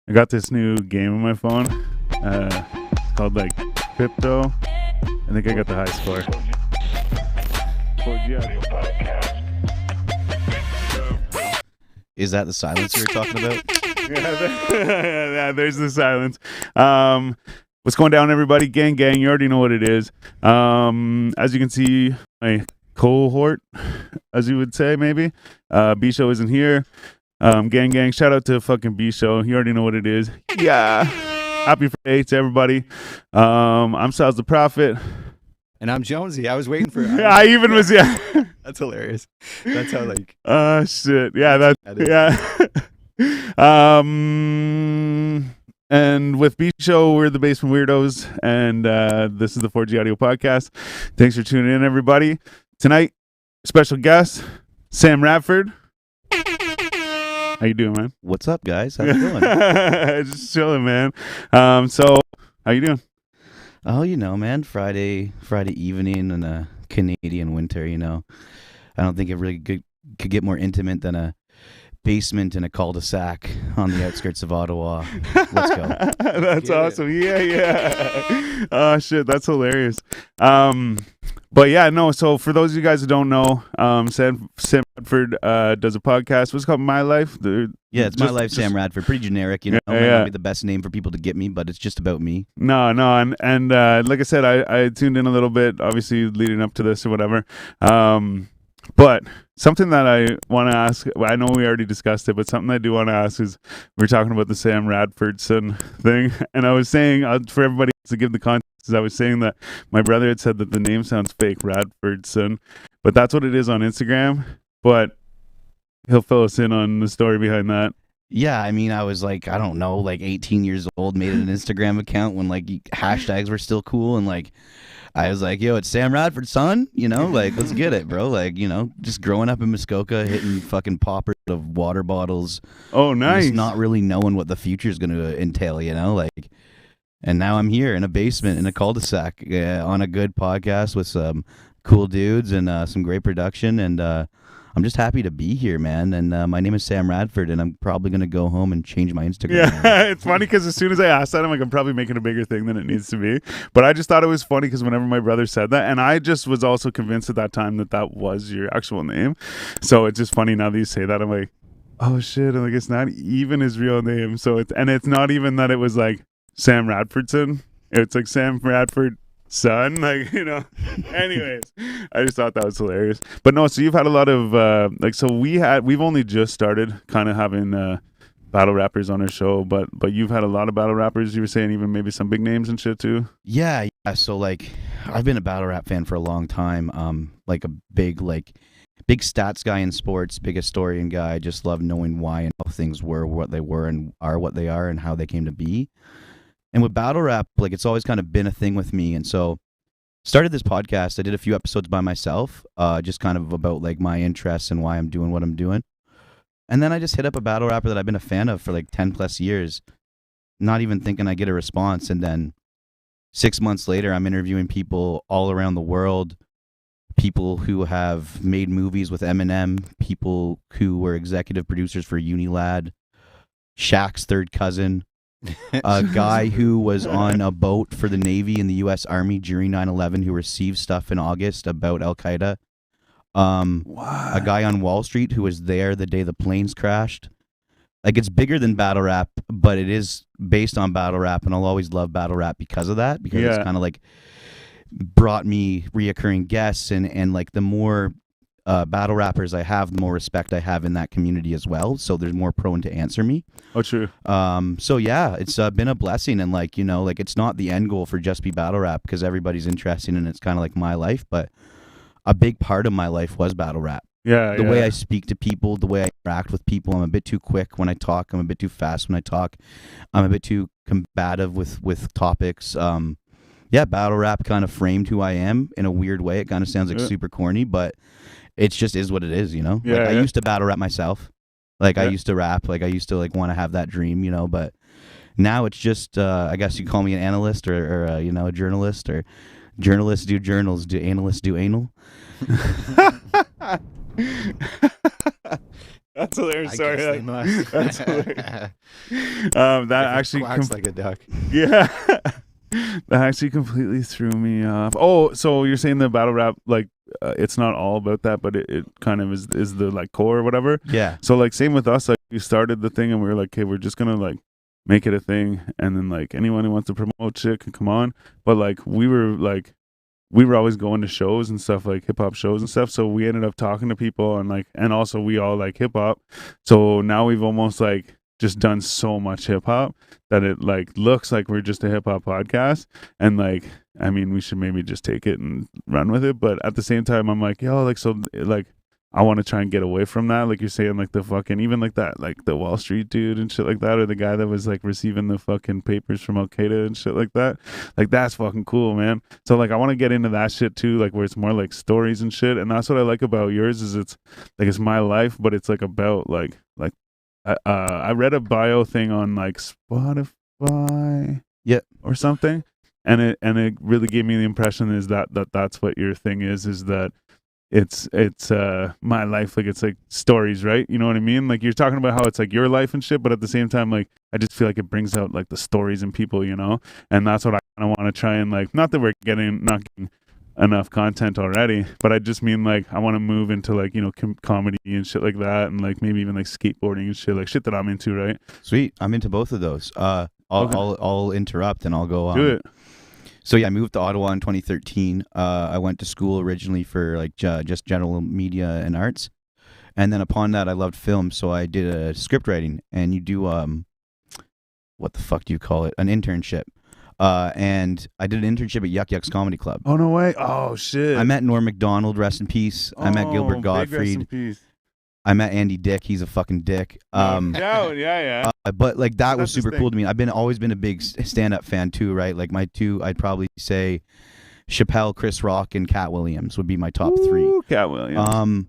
I got this new game on my phone. It's called like Crypto. I think I got the high score. Is that the silence you were talking about? Yeah, there's the silence. What's going down, everybody? Gang, you already know what it is. As you can see, my cohort, as you would say, maybe. B-Show isn't here. Gang, shout out to fucking B-Show. You already know what it is. Yeah. Happy Friday to everybody. I'm Sal's the Prophet. And I'm Jonesy. I was waiting for it. I even was, yeah. That's hilarious. That's how, like... Shit. Yeah, yeah. And with B-Show, we're the Basement Weirdos, and this is the 4G Audio Podcast. Thanks for tuning in, everybody. Tonight, special guest, Sam Radford. How you doing, man? What's up, guys? How you doing? Just chilling, man. So, how you doing? Oh, you know, man, Friday evening in a Canadian winter, you know. I don't think it really could get more intimate than a basement in a cul-de-sac on the outskirts of Ottawa. Let's go. That's awesome. Yeah. Oh, shit, that's hilarious. But yeah, no, so for those of you guys who don't know, Sam Radford does a podcast. What's it called? My Life? Yeah, it's My Life, Sam Radford. Pretty generic, you know. Might not be the best name for people to get me, but it's just about me. No, and like I said, I tuned in a little bit, obviously leading up to this or whatever. But something that I want to ask, I know we already discussed it, but something I do want to ask is, we're talking about the Sam Radfordson thing, and I was saying, for everybody to give the context, I was saying that my brother had said that the name sounds fake, Radfordson, but that's what it is on Instagram, but he'll fill us in on the story behind that. Yeah, I mean, I was like, I don't know, like 18 years old, made an Instagram account when like hashtags were still cool, and like I was like, yo, it's Sam Radford, son, you know, like, let's get it, bro. Like, you know, just growing up in Muskoka, hitting fucking poppers of water bottles. Oh, nice. Just not really knowing what the future is going to entail, you know, like, and now I'm here in a basement in a cul-de-sac on a good podcast with some cool dudes and some great production, and I'm just happy to be here, man. And my name is Sam Radford, and I'm probably going to go home and change my Instagram. Yeah, it's funny because as soon as I asked that, I'm like, I'm probably making a bigger thing than it needs to be. But I just thought it was funny because whenever my brother said that, and I just was also convinced at that time that that was your actual name. So it's just funny now that you say that. I'm like, oh, shit. I'm like, it's not even his real name. So it's not even that it was like Sam Radfordson. It's like Sam Radford. Son, like, you know. Anyways, I just thought that was hilarious. But no, so you've had a lot of so we've only just started kind of having battle rappers on our show, but you've had a lot of battle rappers. You were saying even maybe some big names and shit too. Yeah. So like, I've been a battle rap fan for a long time. Like a big stats guy in sports, big historian guy. I just love knowing why and how things were what they were and are what they are and how they came to be. And with battle rap, like, it's always kind of been a thing with me. And so started this podcast. I did a few episodes by myself, just kind of about like my interests and why I'm doing what I'm doing. And then I just hit up a battle rapper that I've been a fan of for like 10 plus years, not even thinking I get a response. And then 6 months later, I'm interviewing people all around the world, people who have made movies with Eminem, people who were executive producers for Unilad, Shaq's third cousin, a guy who was on a boat for the Navy in the U.S. Army during 9/11 who received stuff in August about Al-Qaeda. A guy on Wall Street who was there the day the planes crashed. Like, it's bigger than battle rap, but it is based on battle rap, and I'll always love battle rap because of that, because it's kind of like brought me reoccurring guests, and like the more battle rappers I have, the more respect I have in that community as well. So there's more prone to answer me. Oh, true. So yeah, it's been a blessing, and like, you know, like, it's not the end goal for just be battle rap because everybody's interested and it's kind of like my life, but a big part of my life was battle rap. Yeah. The way I speak to people, the way I interact with people. I'm a bit too quick when I talk. I'm a bit too fast when I talk. I'm a bit too combative with topics. Yeah, battle rap kind of framed who I am in a weird way. It kind of sounds like super corny, but it just is what it is, you know? Yeah, like, I used to battle rap myself. Like, I used to rap. Like, I used to, like, want to have that dream, you know? But now it's just, I guess you call me an analyst or you know, a journalist, or journalists do journals, do analysts do anal? That's hilarious. I Sorry. guess they must. That's hilarious. That If it actually quacks like a duck. yeah. That actually completely threw me off. Oh, so you're saying the battle rap, like, it's not all about that, but it kind of is the like core or whatever. Yeah. So like same with us, like we started the thing and we were like, okay, we're just gonna like make it a thing, and then like anyone who wants to promote shit can come on. But like we were always going to shows and stuff, like hip hop shows and stuff. So we ended up talking to people and also we all like hip hop. So now we've almost like just done so much hip hop that it like looks like we're just a hip hop podcast. And like, I mean, we should maybe just take it and run with it. But at the same time, I'm like, yo, like, so like, I want to try and get away from that. Like you're saying, like the fucking, even like that, like the Wall Street dude and shit like that, or the guy that was like receiving the fucking papers from Al Qaeda and shit like that. Like that's fucking cool, man. So like, I want to get into that shit too, like where it's more like stories and shit. And that's what I like about yours is it's like, it's my life, but it's like about like, I read a bio thing on like Spotify, or something, and it really gave me the impression is that's what your thing is that it's my life, like it's like stories, right? You know what I mean? Like you're talking about how it's like your life and shit, but at the same time, like I just feel like it brings out like the stories in people, you know, and that's what I kind of want to try and like. Not that we're not getting enough content already, but I just mean like I want to move into like, you know, comedy and shit like that, and like maybe even like skateboarding and shit, like shit that I'm into, right? Sweet. I'm into both of those. I'll interrupt and I'll go on. Do it. So yeah, I moved to Ottawa in 2013. I went to school originally for like just general media and arts, and then upon that I loved film, so I did a script writing. And you do what the fuck do you call it? An internship. And I did an internship at Yuck Yucks Comedy Club. Oh no way! Oh shit! I met Norm Macdonald, rest in peace. I met Gilbert Big rest in Gottfried. peace. I met Andy Dick. He's a fucking dick. Yeah. But like that was That's his super cool to me. Always been a big stand-up fan too, right? Like my two, I'd probably say Chappelle, Chris Rock, and Cat Williams would be my top three. Cat Williams.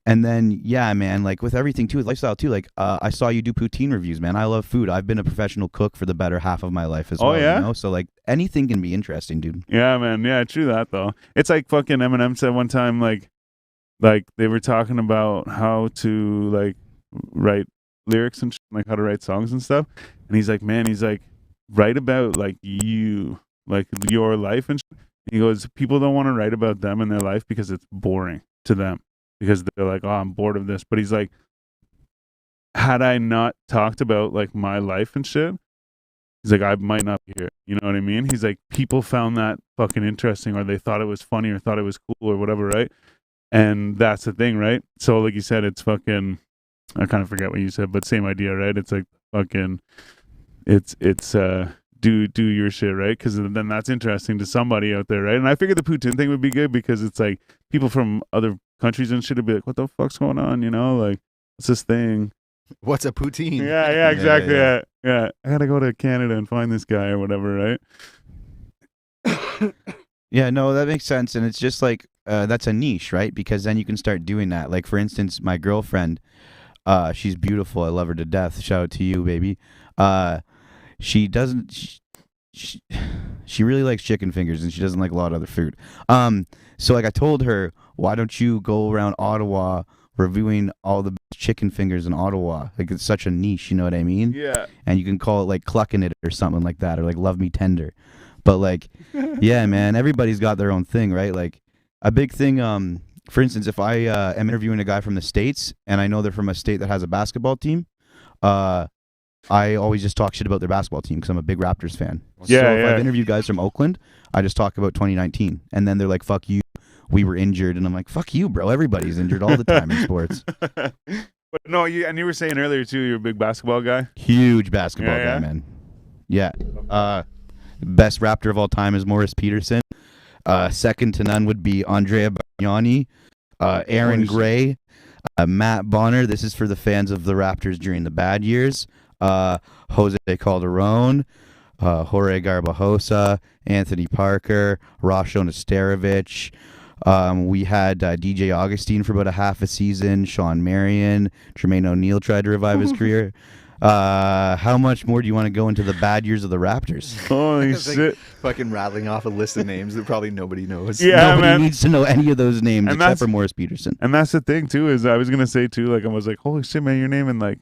And then yeah, man, like with everything too, with lifestyle too. Like I saw you do poutine reviews, man. I love food. I've been a professional cook for the better half of my life as well. Yeah? You know? So like anything can be interesting, dude. Yeah, man. Yeah, true that though. It's like fucking Eminem said one time, like they were talking about how to like write lyrics and like how to write songs and stuff, and he's like, man, write about like you, like your life and he goes, people don't want to write about them in their life because it's boring to them, because they're like, oh, I'm bored of this. But he's like, had I not talked about like my life and shit, he's like, I might not be here. You know what I mean? He's like, people found that fucking interesting, or they thought it was funny, or thought it was cool, or whatever, right? And that's the thing, right? So like you said, it's fucking, I kind of forget what you said, but same idea, right? It's like fucking, it's do your shit, right? Because then that's interesting to somebody out there, right? And I figured the Putin thing would be good because it's like people from other countries and shit would be like, what the fuck's going on? You know, like what's this thing? What's a poutine? Yeah, exactly. Yeah. I gotta go to Canada and find this guy or whatever, right? Yeah, no, that makes sense. And it's just like, that's a niche, right? Because then you can start doing that. Like, for instance, my girlfriend, she's beautiful. I love her to death. Shout out to you, baby. She really likes chicken fingers, and she doesn't like a lot of other food. So like I told her, why don't you go around Ottawa reviewing all the chicken fingers in Ottawa? Like it's such a niche, you know what I mean? Yeah. And you can call it like clucking it or something like that, or like love me tender. But like, yeah, man, everybody's got their own thing, right? Like a big thing, for instance, if I am interviewing a guy from the States and I know they're from a state that has a basketball team, I always just talk shit about their basketball team because I'm a big Raptors fan. Yeah, so if I've interviewed guys from Oakland, I just talk about 2019. And then they're like, fuck you, we were injured. And I'm like, fuck you, bro. Everybody's injured all the time in sports. But no, you were saying earlier too, you're a big basketball guy. Huge basketball Yeah. guy, man. Yeah. Best Raptor of all time is Morris Peterson. Second to none would be Andrea Bargnani, Aaron Holy shit. Gray, Matt Bonner. This is for the fans of the Raptors during the bad years. Jose Calderon, Jorge Garbajosa, Anthony Parker, Rasho Nesterovich. We had DJ Augustine for about a half a season. Sean Marion, Jermaine O'Neal tried to revive his career. How much more do you want to go into the bad years of the Raptors? Holy It's like shit. fucking rattling off a list of names that probably nobody knows. Yeah, Nobody man. needs to know any of those names And except that's- for Morris Peterson. And that's the thing too, is I was gonna say too, like I was like, holy shit, man, your name, and like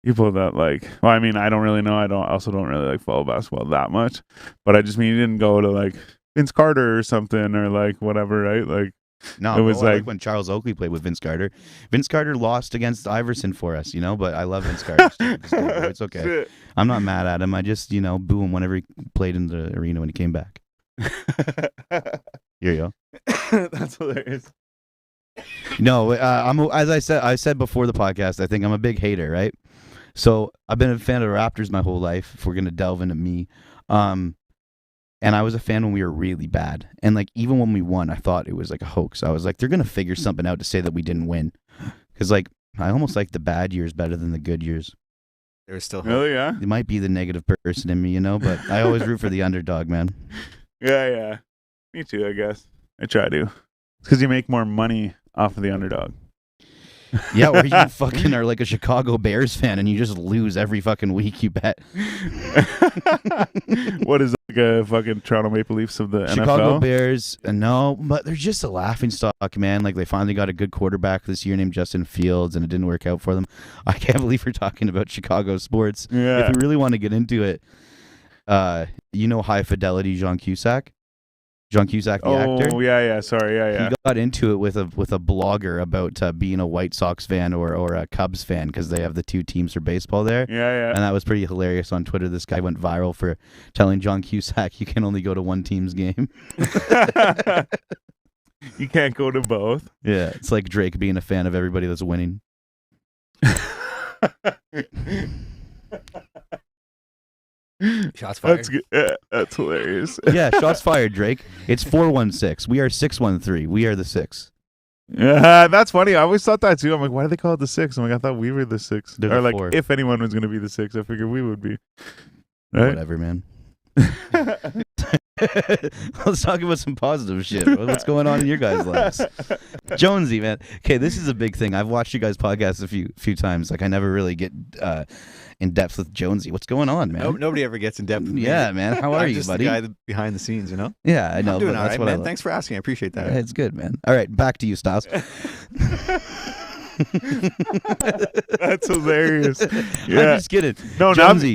people that like, well, I mean, I don't really know. I also don't really like follow basketball that much, but I just mean you didn't go to like Vince Carter or something or like whatever, right? Like No, it was I like- when Charles Oakley played with Vince Carter. Vince Carter lost against Iverson for us, but I love Vince Carter. It's okay. Shit. I'm not mad at him. I just, boo him whenever he played in the arena when he came back. Here you go. That's hilarious. No, as I said before the podcast, I think I'm a big hater, right? So I've been a fan of the Raptors my whole life. If we're gonna delve into me, and I was a fan when we were really bad, and like even when we won, I thought it was like a hoax. I was like, they're gonna figure something out to say that we didn't win, because like I almost like the bad years better than the good years. There's still hope. Really? Yeah. It might be the negative person in me, but I always root for the underdog, man. Yeah. Me too, I guess. I try to. It's because you make more money off of the underdog. Yeah, or you fucking are like a Chicago Bears fan and you just lose every fucking week you bet. What is like a fucking Toronto Maple Leafs of the Chicago NFL? Bears, no, but they're just a laughing stock, man. Like they finally got a good quarterback this year named Justin Fields, and it didn't work out for them. I can't believe we're talking about Chicago sports. Yeah. If we really want to get into it, High Fidelity John Cusack, the actor. Oh yeah. Sorry, yeah. He got into it with a blogger about being a White Sox fan or a Cubs fan because they have the two teams for baseball there. Yeah. And that was pretty hilarious on Twitter. This guy went viral for telling John Cusack you can only go to one team's game. You can't go to both. Yeah, it's like Drake being a fan of everybody that's winning. Shots fired. That's good. Yeah, that's hilarious. Yeah, shots fired, Drake. It's 416. We are 613. We are the 6. Yeah, that's funny. I always thought that too. I'm like, why do they call it the 6? I'm like, I thought we were the 6. They're or the like, 4. if anyone was going to be the 6, I figured we would be. Right? Whatever, man. Let's talk about some positive shit. What's going on in your guys' lives? Jonesy, man. Okay, this is a big thing. I've watched you guys' podcasts a few times. Like I never really get in depth with Jonesy. What's going on, man? Nobody ever gets in depth with me. Yeah, man. How are I'm you, just buddy? the guy behind the scenes, you know? Yeah, I know. I'm doing but all that's right, what I man. love. Thanks for asking. I appreciate that. It's good, man. All right, back to you, Styles. That's hilarious. I'm Yeah. just kidding. No, now Jonesy,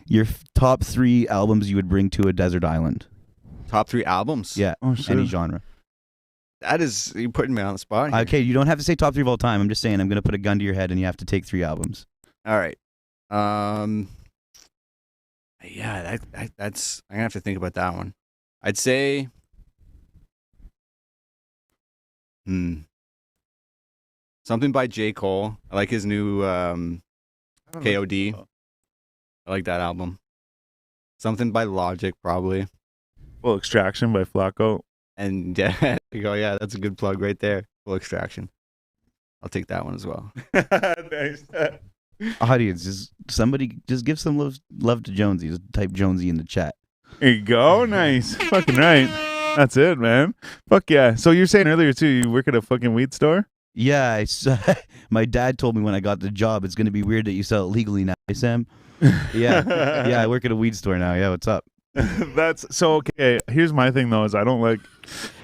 your top 3 albums you would bring to a desert island. Top 3 albums? Yeah, Oh, shit. any genre. That is, you're putting me on the spot here. Okay, you don't have to say top 3 of all time. I'm just saying I'm going to put a gun to your head and you have to take 3 albums. All right. Yeah, that's, I'm going to have to think about that one. I'd say, something by J. Cole. I like his new KOD. I like that album. Something by Logic, probably. Full Extraction by Flacco. And yeah, you go, yeah, that's a good plug right there. Full Extraction. I'll take that one as well. Nice. Audience, somebody just give some love to Jonesy. Just type Jonesy in the chat. There you go. Nice. Fucking right. That's it, man. Fuck yeah. So you're saying earlier too, you work at a fucking weed store? Yeah, my dad told me when I got the job, it's going to be weird that you sell it legally now, hey, Sam? Yeah, I work at a weed store now. Yeah, what's up? That's so okay. Here's my thing though: is I don't like.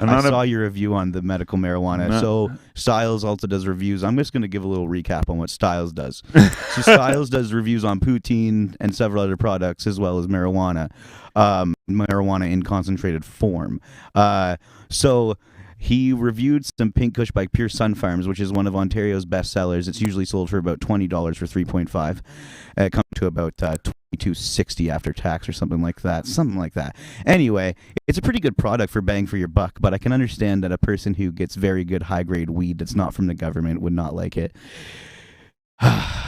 I saw your review on the medical marijuana. No. So Styles also does reviews. I'm just going to give a little recap on what Styles does. So Styles does reviews on poutine and several other products as well as marijuana, marijuana in concentrated form. So he reviewed some Pink Kush by Pure Sun Farms, which is one of Ontario's best sellers. It's usually sold for about $20 for 3.5. It comes to about $22.60 after tax or something like that. Anyway, it's a pretty good product for bang for your buck, but I can understand that a person who gets very good high-grade weed that's not from the government would not like it.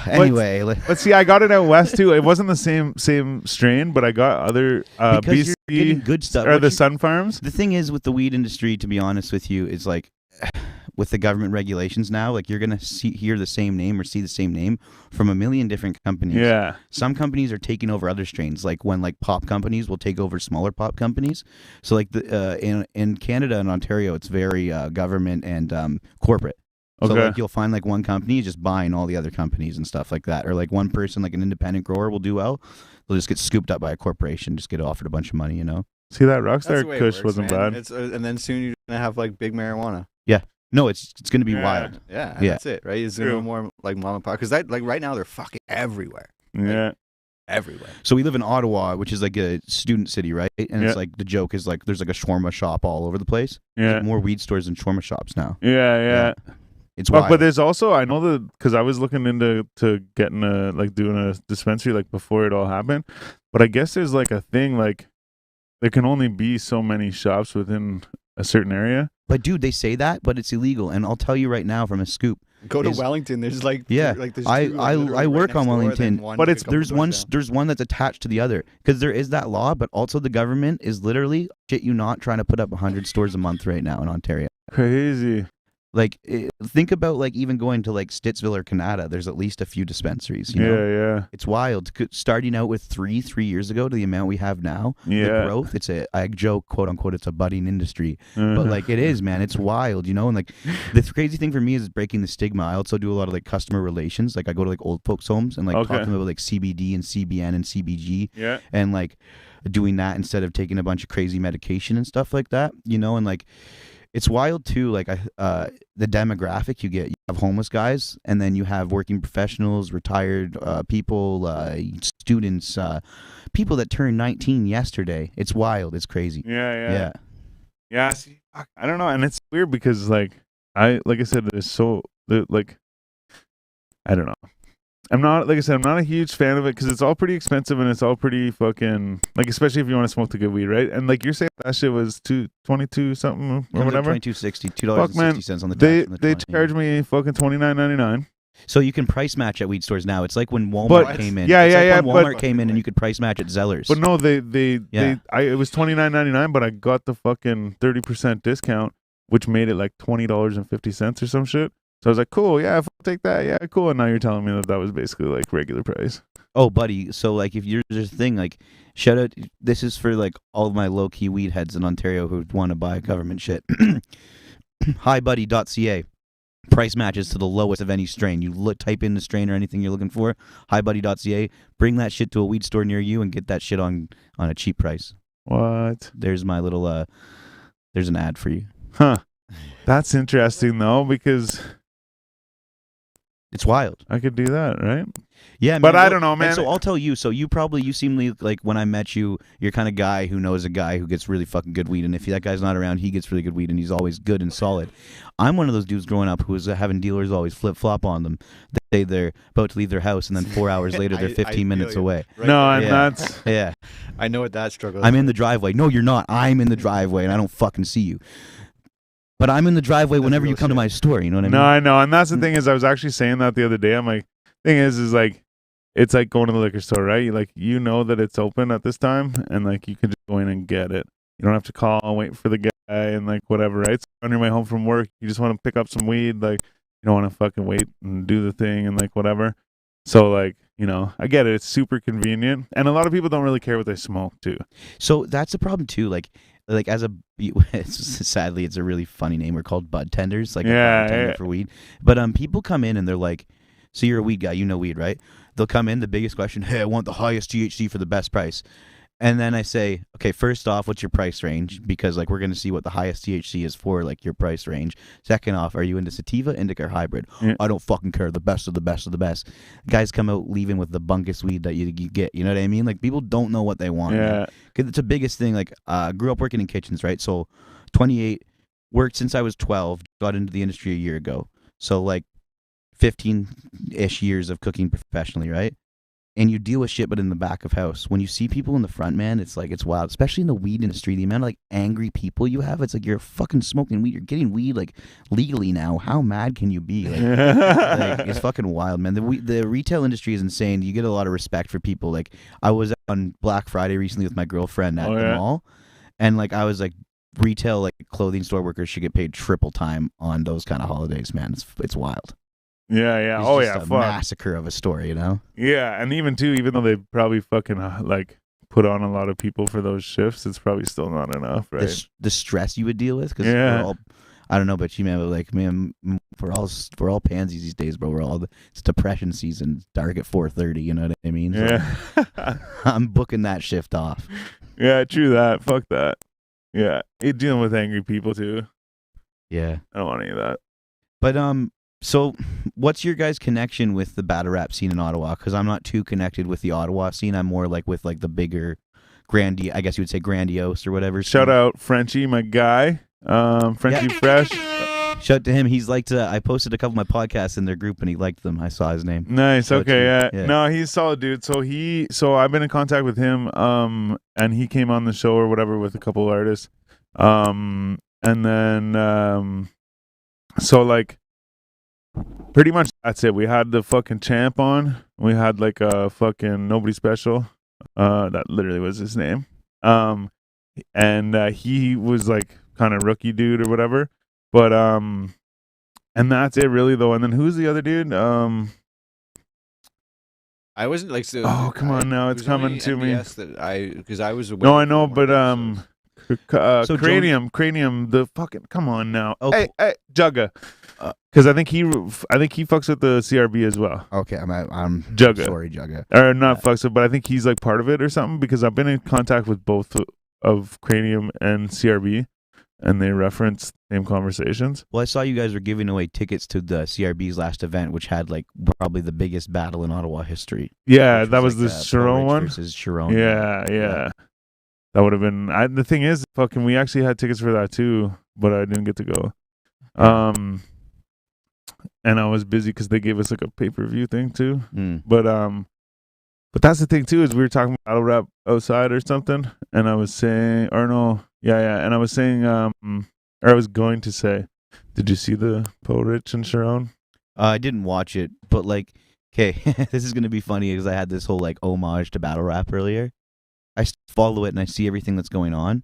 Anyway, But see, I got it out west too. It wasn't the same strain, but I got other because you're getting BC good stuff. or What the you- Sun Farms. The thing is with the weed industry, to be honest with you, is like with the government regulations now, like you're gonna hear the same name or see the same name from a million different companies. Yeah. Some companies are taking over other strains, like when like pop companies will take over smaller pop companies. So like in Canada and Ontario, it's very government and corporate. So Okay. like you'll find like one company just buying all the other companies and stuff like that, or like one person, like an independent grower, will do well. They'll just get scooped up by a corporation, just get offered a bunch of money, you know. See that That's Rockstar the way it Kush works, wasn't man. bad. It's and then soon you're gonna have like big marijuana. No, it's gonna be Yeah. wild. Yeah, and Yeah. that's it, right? It's gonna True. be more like mom and pop because like right now they're fucking everywhere, Yeah. everywhere. So we live in Ottawa, which is like a student city, right? And Yeah. it's like the joke is like there's like a shawarma shop all over the place. There's, Yeah. like, more weed stores than shawarma shops now. Yeah. It's Fuck, wild. but there's also, I know that because I was looking into getting doing a dispensary like before it all happened, but I guess there's like a thing like there can only be so many shops within a certain area. But dude, they say that, but it's illegal. And I'll tell you right now from a scoop. Go to Is- Wellington. There's like Yeah, there's I two, like, literally I right work next on door, Wellington, then one but a it's- couple there's doors one down. there's one that's attached to the other because there is that law, but also the government is literally shit you not trying to put up 100 stores a month right now in Ontario. Crazy. Like think about like even going to like Stittsville or Canada. There's at least a few dispensaries. You know? Yeah. It's wild. Starting out with three years ago to the amount we have now, the Yeah. growth. I joke, quote unquote, it's a budding industry, Uh-huh. but like it is, man. It's wild, you know. And like the crazy thing for me is breaking the stigma. I also do a lot of like customer relations. Like I go to like old folks' homes and like talk Okay. to them about like CBD and CBN and CBG Yeah. and like doing that instead of taking a bunch of crazy medication and stuff like that, you know. And like it's wild too. Like the demographic you get. You have homeless guys, and then you have working professionals, retired people, students, people that turned 19 yesterday. It's wild. It's crazy. Yeah. See, fuck, I don't know, and it's weird because like I said, like I don't know. I'm not a huge fan of it because it's all pretty expensive and it's all pretty fucking like, especially if you want to smoke the good weed, right? And like you're saying that shit was $22 something or whatever. $22.60, Fuck, man, $2.60 on the They tax. and the they 20. charge me fucking $29.99. So you can price match at weed stores now. It's like when Walmart But- came in. yeah, It's yeah, like yeah, when but- Walmart came in and you could price match at Zellers. But no, it was $29.99, but I got the fucking 30% discount, which made it like $20.50 or some shit. So I was like, cool, yeah, if I'll take that, yeah, cool. And now you're telling me that was basically like regular price. Oh, buddy. So, like, if you're there's a thing, like, shout out. This is for like all of my low key weed heads in Ontario who want to buy government shit. Hibuddy.ca. Price matches to the lowest of any strain. You type in the strain or anything you're looking for. Hibuddy.ca. Bring that shit to a weed store near you and get that shit on a cheap price. What? There's my little. There's an ad for you. Huh. That's interesting though, because It's wild. I could do that, right? Yeah, But man, I well, don't know, man. And so I'll tell you. So you seem like when I met you, you're kind of guy who knows a guy who gets really fucking good weed, and if that guy's not around, he gets really good weed, and he's always good and solid. I'm one of those dudes growing up who was having dealers always flip flop on them. They say they're about to leave their house, and then 4 hours later they're I 15 feel minutes you. away. Right No, there. and Yeah. that's Yeah, I know what that struggle is. I'm in the driveway. No, you're not. I'm in the driveway, and I don't fucking see you. But I'm in the driveway That's whenever real you come to shit. my store. You know what I mean? no, I know, and that's the thing is, I was actually saying that the other day. I'm like, thing is like, it's like going to the liquor store, right? You know that it's open at this time, and like you can just go in and get it. You don't have to call and wait for the guy and like whatever, right? So on your way home from work, you just want to pick up some weed, like you don't want to fucking wait and do the thing and like whatever. So like, you know, I get it. It's super convenient, and a lot of people don't really care what they smoke too. So that's the problem too. Like as a sadly, it's a really funny name. We're called bud tenders, like Yeah, a bud tender yeah. for weed. But people come in and they're like, "So you're a weed guy, you know weed, right?" They'll come in. The biggest question: "Hey, I want the highest THC for the best price." And then I say, "Okay, first off, what's your price range? Because like we're gonna see what the highest THC is for, like your price range. Second off, are you into sativa, indica, or hybrid? Yeah. I don't fucking care. The best of the best of the best." Guys come out leaving with the bunkest weed that you get. You know what I mean? Like people don't know what they want. man. Yeah, Cause it's the biggest thing. Like, grew up working in kitchens, right? So, 28, worked since I was 12, got into the industry a year ago. So, like, 15-ish years of cooking professionally, right? And you deal with shit, but in the back of house. When you see people in the front, man, it's like, it's wild. Especially in the weed industry, the amount of, like, angry people you have, it's like you're fucking smoking weed. You're getting weed, like, legally now. How mad can you be? Like, it's fucking wild, man. The retail industry is insane. You get a lot of respect for people. Like, I was on Black Friday recently with my girlfriend at Oh, the yeah? mall, and like I was like, retail like clothing store workers should get paid triple time on those kind of holidays, man. It's wild. yeah. It's Oh just yeah, a fuck. massacre of a store, you know. Yeah, and even though they probably fucking like put on a lot of people for those shifts, it's probably still not enough, right? The stress you would deal with, because Yeah. I don't know about you, man, but like, man, we're all pansies these days, bro. It's depression season, dark at 4:30. You know what I mean? So Yeah. I'm booking that shift off. Yeah, true that. Fuck that. Yeah. You're dealing with angry people too. Yeah. I don't want any of that. But so what's your guys' connection with the battle rap scene in Ottawa? Because I'm not too connected with the Ottawa scene. I'm more like with like the bigger, I guess you would say grandiose or whatever. Shout out Frenchie, my guy. Frenchie Fresh. Shout out to him. He's liked. I posted a couple of my podcasts in their group, and he liked them. I saw his name. Nice. Shout out Okay. to Yeah. you. No, he's a solid dude. So I've been in contact with him. And he came on the show or whatever with a couple of artists. And then so like pretty much that's it. We had the fucking champ on. We had like a fucking Nobody Special. That literally was his name. And he was like kind of rookie dude or whatever. But and that's it really though. And then who's the other dude? I wasn't like so. Oh, come on now, it's coming to me. Because I was away No, I from know, one of but the episodes. So cranium. The fucking come on now. Okay. Hey, Jugga. Because I think he fucks with the CRB as well. Okay, I'm Jugga. sorry, Jugga. Or not fucks with, but I think he's like part of it or something. Because I've been in contact with both of Cranium and CRB, and they reference same conversations. Well, I saw you guys were giving away tickets to the CRB's last event, which had like probably the biggest battle in Ottawa history. Yeah, which that was like, the Sharon one. versus Sharon. Yeah. That would have been. The thing is, fucking, we actually had tickets for that too, but I didn't get to go. And I was busy because they gave us like a pay-per-view thing too. But that's the thing too, is we were talking about battle rap outside or something, and I was saying, or no, yeah, and I was saying, or I was going to say, did you see the Poe Rich and Sharon? I didn't watch it, but like, okay, this is gonna be funny because I had this whole like homage to battle rap earlier. I follow it and I see everything that's going on,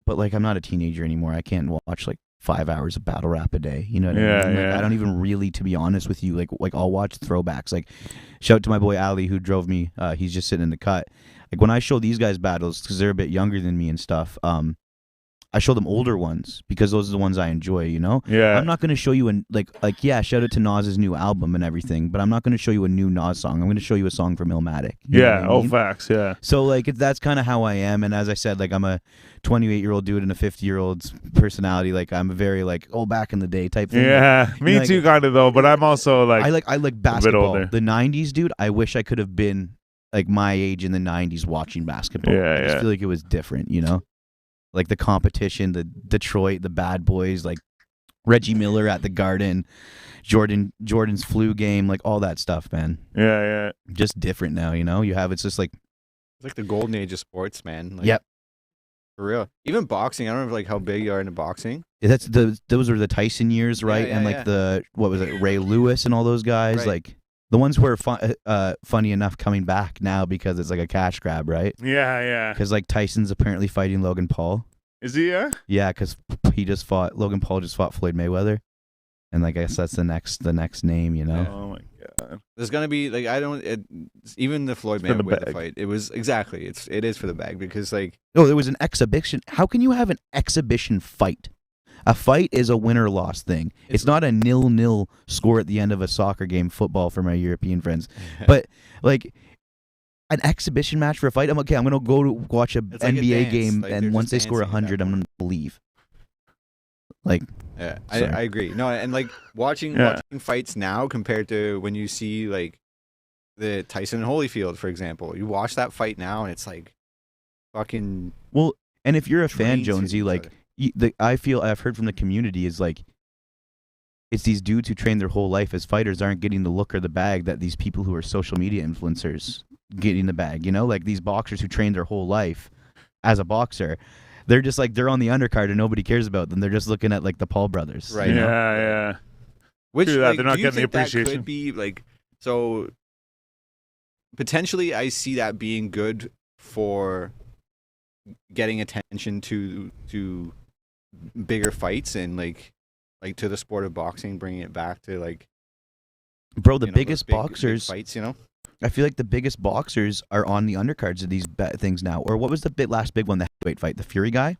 but like, I'm not a teenager anymore. I can't watch like 5 hours of battle rap a day. You know what I mean? Like, I don't even really, to be honest with you, like I'll watch throwbacks. Like, shout out to my boy Ali who drove me. He's just sitting in the cut. Like when I show these guys battles, because they're a bit younger than me and stuff. I show them older ones because those are the ones I enjoy, you know? Yeah. I'm not going to show you yeah, shout out to Nas's new album and everything, but I'm not going to show you a new Nas song. I'm going to show you a song from Illmatic. Yeah, facts, yeah. So, like, that's kind of how I am, and as I said, like, I'm a 28-year-old dude and a 50-year-old's personality. Like, I'm very, like, back in the day type thing. Yeah, like, me too, kind of, though, but I'm also, like, I like basketball. older. The 90s, dude, I wish I could have been, like, my age in the 90s watching basketball. I just feel like it was different, you know? Like the competition, the Detroit, the Bad Boys, like Reggie Miller at the Garden, Jordan's flu game, like all that stuff, man. Yeah. Just different now, you know? It's just like... It's like the golden age of sports, man. Like, yep. For real. Even boxing, I don't know like how big you are into boxing. Those were the Tyson years, right? Yeah, and like what was it, Ray Lewis and all those guys? Right. Like the ones who are funny enough coming back now because it's like a cash grab, right? Yeah. Because like Tyson's apparently fighting Logan Paul. Is he, yeah? Yeah, because Logan Paul just fought Floyd Mayweather. And like, I guess that's the next name, you know? Yeah. Oh, my God. There's going to be, like, even the Floyd Mayweather fight, it was, exactly, it is for the bag because, like... No, there was an exhibition. How can you have an exhibition fight? A fight is a win-or-loss thing. It's not a 0-0 score at the end of a soccer game, football for my European friends. But, like, an exhibition match for a fight? I'm going to go to watch an NBA game, like, and once they score 100, I'm going to leave. Like... Yeah, I agree. No, and, like, watching fights now compared to when you see, like, the Tyson and Holyfield, for example. You watch that fight now, and it's, like, fucking... Well, and if you're a fan, Jonesy, like... I've heard from the community is like it's these dudes who train their whole life as fighters aren't getting the look or the bag that these people who are social media influencers getting the bag, you know, like these boxers who train their whole life as a boxer, they're just like they're on the undercard and nobody cares about them. They're just looking at like the Paul brothers, right? You know? Yeah. Which True that, like, they're not do you getting the think that appreciation. could be like so? Potentially, I see that being good for getting attention to bigger fights and like to the sport of boxing, bringing it back to like, bro, the biggest boxers big fights, you know. I feel like the biggest boxers are on the undercards of these things now. Or what was the last big one, the heavyweight fight, the Fury guy?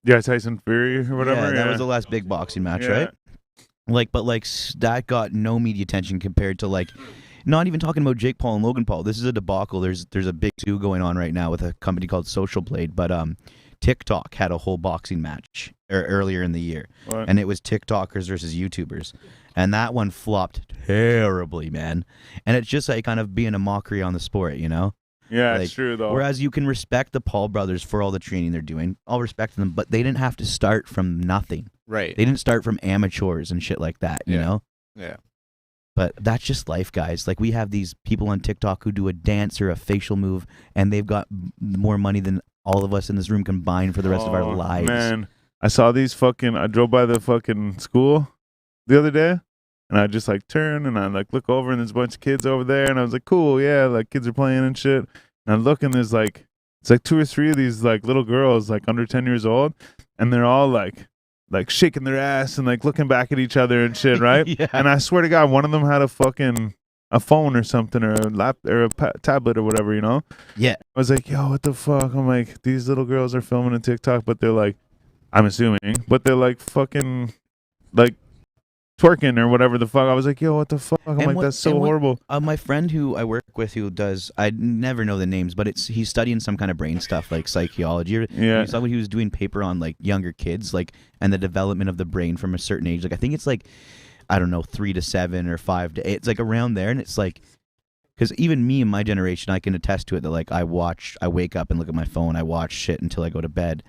Yeah, Tyson Fury or whatever. Yeah, that was the last big boxing match, Yeah. right? Like, but like that got no media attention compared to like, not even talking about Jake Paul and Logan Paul. This is a debacle. There's a big two going on right now with a company called Social Blade, but TikTok had a whole boxing match earlier in the year, What? and it was TikTokers versus YouTubers, and that one flopped terribly, man. And it's just like kind of being a mockery on the sport, you know? Yeah, Like, it's true though. Whereas you can respect the Paul brothers for all the training they're doing. I'll respect them, but they didn't have to start from nothing. Right. They didn't start from amateurs and shit like that, you know? Yeah. But that's just life, guys. Like, we have these people on TikTok who do a dance or a facial move, and they've got more money than all of us in this room combined for the rest of our lives. Man, I saw these I drove by the fucking school the other day, and I just like turn and I like look over, and there's a bunch of kids over there, and I was like, cool, yeah, like kids are playing and shit. And I look, and there's like, it's like 2 or 3 of these like little girls, like under 10 years old, and they're all like shaking their ass and like looking back at each other and shit, right? Yeah. And I swear to God, one of them had a phone or something, or a tablet or whatever, you know? Yeah. I was like, yo, what the fuck? I'm like, these little girls are filming a TikTok, but they're like, I'm assuming, but they're like fucking like twerking or whatever the fuck. I was like, yo, what the fuck? I'm like, that's so horrible. My friend who I work with who does, I never know the names, but he's studying some kind of brain stuff like psychology. Yeah. You saw what he was doing paper on like younger kids, like, and the development of the brain from a certain age. Like, I think it's like, I don't know, 3 to 7 or 5 to 8. It's like around there, and it's like, because even me in my generation, I can attest to it that like I wake up and look at my phone, I watch shit until I go to bed.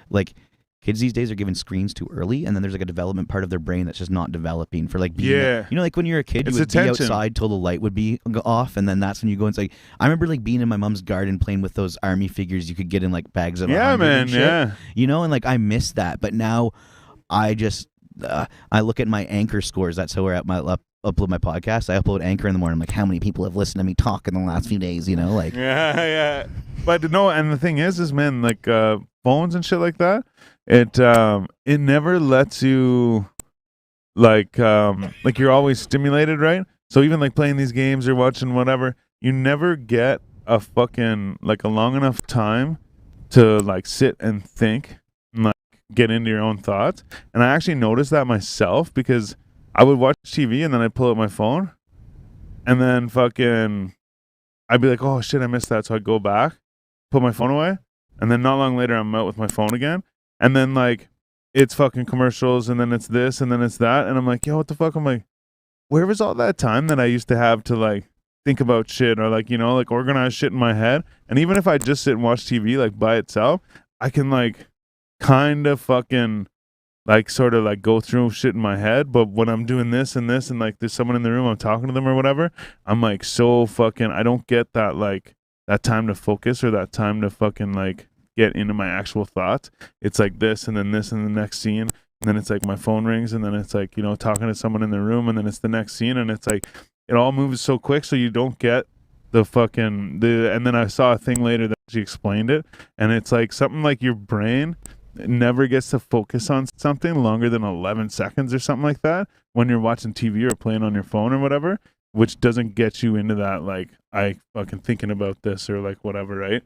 Like, kids these days are given screens too early, and then there's like a development part of their brain that's just not developing for like being, Yeah. you know, like when you're a kid, It's you would attention. be outside till the light would be off, and then that's when you go and say, I remember like being in my mom's garden playing with those army figures you could get in like bags of 100 man, and shit. yeah. You know, and like I miss that, but now I just I look at my Anchor scores. That's how I upload my podcast. I upload Anchor in the morning. I'm like, how many people have listened to me talk in the last few days? You know, like Yeah. But no, and the thing is man, like phones and shit like that, it never lets you like you're always stimulated, right? So even like playing these games or watching whatever, you never get a fucking like a long enough time to like sit and think and like get into your own thoughts. And I actually noticed that myself, because I would watch TV and then I'd pull out my phone and then fucking I'd be like, oh shit, I missed that. So I'd go back, put my phone away, and then not long later I'm out with my phone again. And then like it's fucking commercials, and then it's this, and then it's that, and I'm like, yo, what the fuck? I'm like, where was all that time that I used to have to like think about shit or like, you know, like organize shit in my head? And even if I just sit and watch TV like by itself, I can like kind of fucking like sort of like go through shit in my head. But when I'm doing this and this and like there's someone in the room, I'm talking to them or whatever, I'm like so fucking, I don't get that like that time to focus or that time to fucking like get into my actual thoughts. It's like this and then this and the next scene, and then it's like my phone rings, and then it's like, you know, talking to someone in the room, and then it's the next scene, and it's like it all moves so quick, so you don't get the fucking and then I saw a thing later that she explained it, and it's like something like your brain never gets to focus on something longer than 11 seconds or something like that when you're watching TV or playing on your phone or whatever, which doesn't get you into that like I fucking thinking about this or like whatever, right?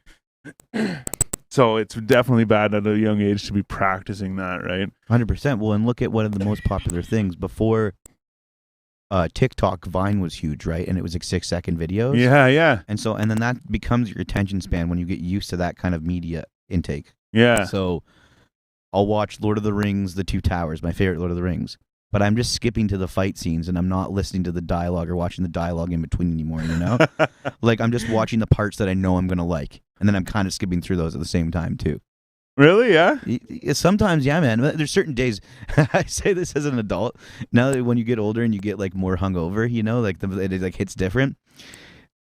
So it's definitely bad at a young age to be practicing that, right? 100%. Well, and look at one of the most popular things before TikTok. Vine was huge, right? And it was like 6-second videos. Yeah. And then that becomes your attention span when you get used to that kind of media intake. Yeah. So I'll watch Lord of the Rings, The Two Towers, my favorite Lord of the Rings. But I'm just skipping to the fight scenes, and I'm not listening to the dialogue or watching the dialogue in between anymore, you know? Like, I'm just watching the parts that I know I'm going to like. And then I'm kind of skipping through those at the same time, too. Really? Yeah? Sometimes, yeah, man. There's certain days, I say this as an adult, now that when you get older and you get, like, more hungover, you know, like, it like hits different.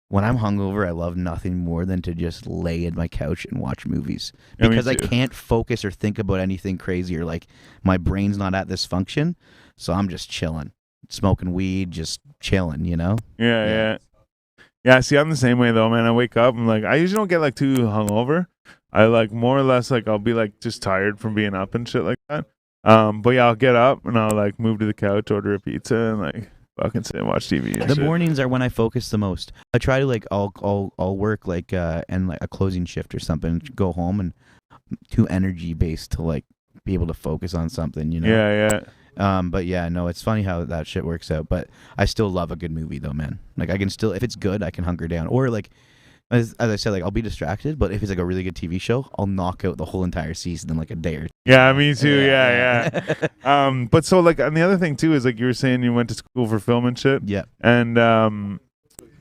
When I'm hungover, I love nothing more than to just lay in my couch and watch movies. Because I can't focus or think about anything crazy, or, like, my brain's not at this function. So I'm just chilling, smoking weed, just chilling, you know? Yeah. See, I'm the same way though, man. I wake up and like I usually don't get like too hungover. I like more or less like I'll be like just tired from being up and shit like that. But yeah, I'll get up and I'll like move to the couch, order a pizza, and like fucking sit and watch TV. And the shit. mornings are when I focus the most. I try to like I'll work like and like a closing shift or something, go home and too energy based to like be able to focus on something, you know. Yeah. But yeah, no, it's funny how that shit works out. But I still love a good movie though, man. Like I can still, if it's good, I can hunker down. Or like, as I said, like I'll be distracted. But if it's like a really good TV show, I'll knock out the whole entire season in like a day or two. Yeah, me too. Yeah. But so like, and the other thing too is like you were saying you went to school for film and shit. Yeah. And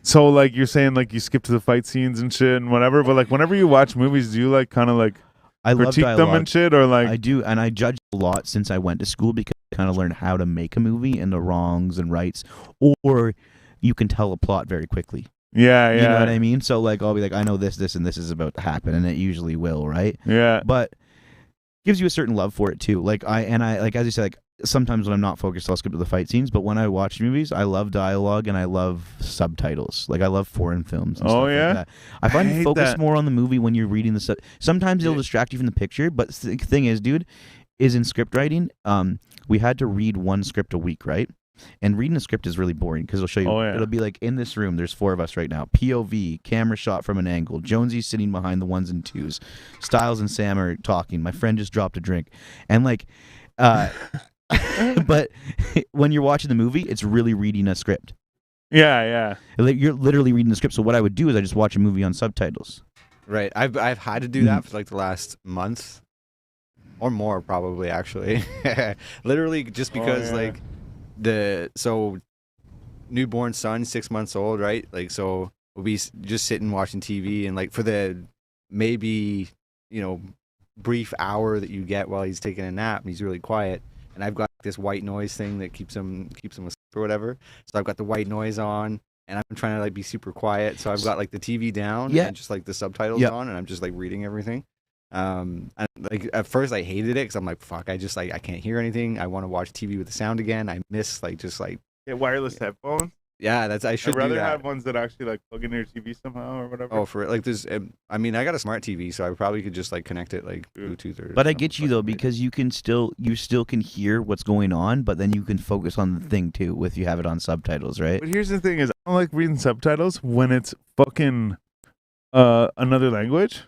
so like you're saying like you skip to the fight scenes and shit and whatever. But like whenever you watch movies, do you like kind of like I love critique them dialogue. and shit, or like I do, and I judge a lot since I went to school because I kind of learned how to make a movie and the wrongs and rights, or you can tell a plot very quickly. Yeah. You know what I mean? So like I'll be like, I know this, and this is about to happen, and it usually will, right? Yeah. But gives you a certain love for it too. Like I like as you said, like sometimes when I'm not focused, I'll skip to the fight scenes. But when I watch movies, I love dialogue and I love subtitles. Like I love foreign films. And stuff yeah? like that. I find hate you focus that. more on the movie when you're reading the stuff. Sometimes it'll distract you from the picture. But the thing is, dude, is in script writing, we had to read one script a week, right? And reading a script is really boring because it'll show you. It'll be like, in this room, there's 4 of us right now. POV, camera shot from an angle. Jonesy's sitting behind the 1s and 2s. Styles and Sam are talking. My friend just dropped a drink, and like, but when you're watching the movie, it's really reading a script. Yeah. Like, you're literally reading the script. So what I would do is I just watch a movie on subtitles. Right. I've had to do that for like the last month or more, probably actually. Literally just because like so newborn son, 6 months old, right? Like, so we'll be just sitting watching TV, and like for the maybe, brief hour that you get while he's taking a nap and he's really quiet, and I've got this white noise thing that keeps him asleep or whatever. So I've got the white noise on, and I'm trying to like be super quiet. So I've got like the TV down and just like the subtitles on, and I'm just like reading everything. And like at first I hated it because I'm like, fuck, I just like I can't hear anything. I want to watch TV with the sound again. I miss like just like wireless headphones. Yeah, I should I'd rather do that. have ones that actually like plug into your TV somehow or whatever. Oh, for it, like there's, I mean, I got a smart TV, so I probably could just like connect it like Bluetooth or. But I get you though, because you still can hear what's going on, but then you can focus on the thing too if you have it on subtitles, right? But here's the thing: is I don't like reading subtitles when it's fucking another language.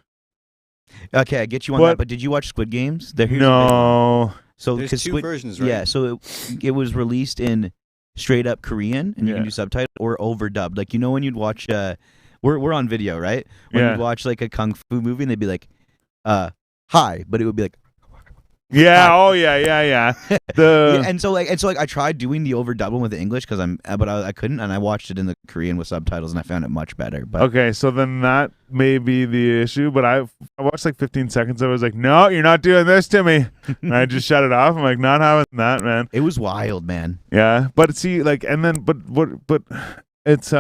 Okay, I get you on that. But did you watch Squid Games? No. So there's 2 versions, right? Yeah, so it was released in straight up Korean, and you can do subtitle or overdub. Like, when you'd watch we're on video, right? When you'd watch like a kung fu movie and they'd be like hi, but it would be like Yeah. Oh yeah. and so I tried doing the overdubbing with the English because I couldn't, and I watched it in the Korean with subtitles, and I found it much better. But okay, so then that may be the issue. But I watched like 15 seconds. I was like, no, you're not doing this to me, and I just shut it off. I'm like, not having that, man. It was wild, man. Yeah, but see, like, and then, but it's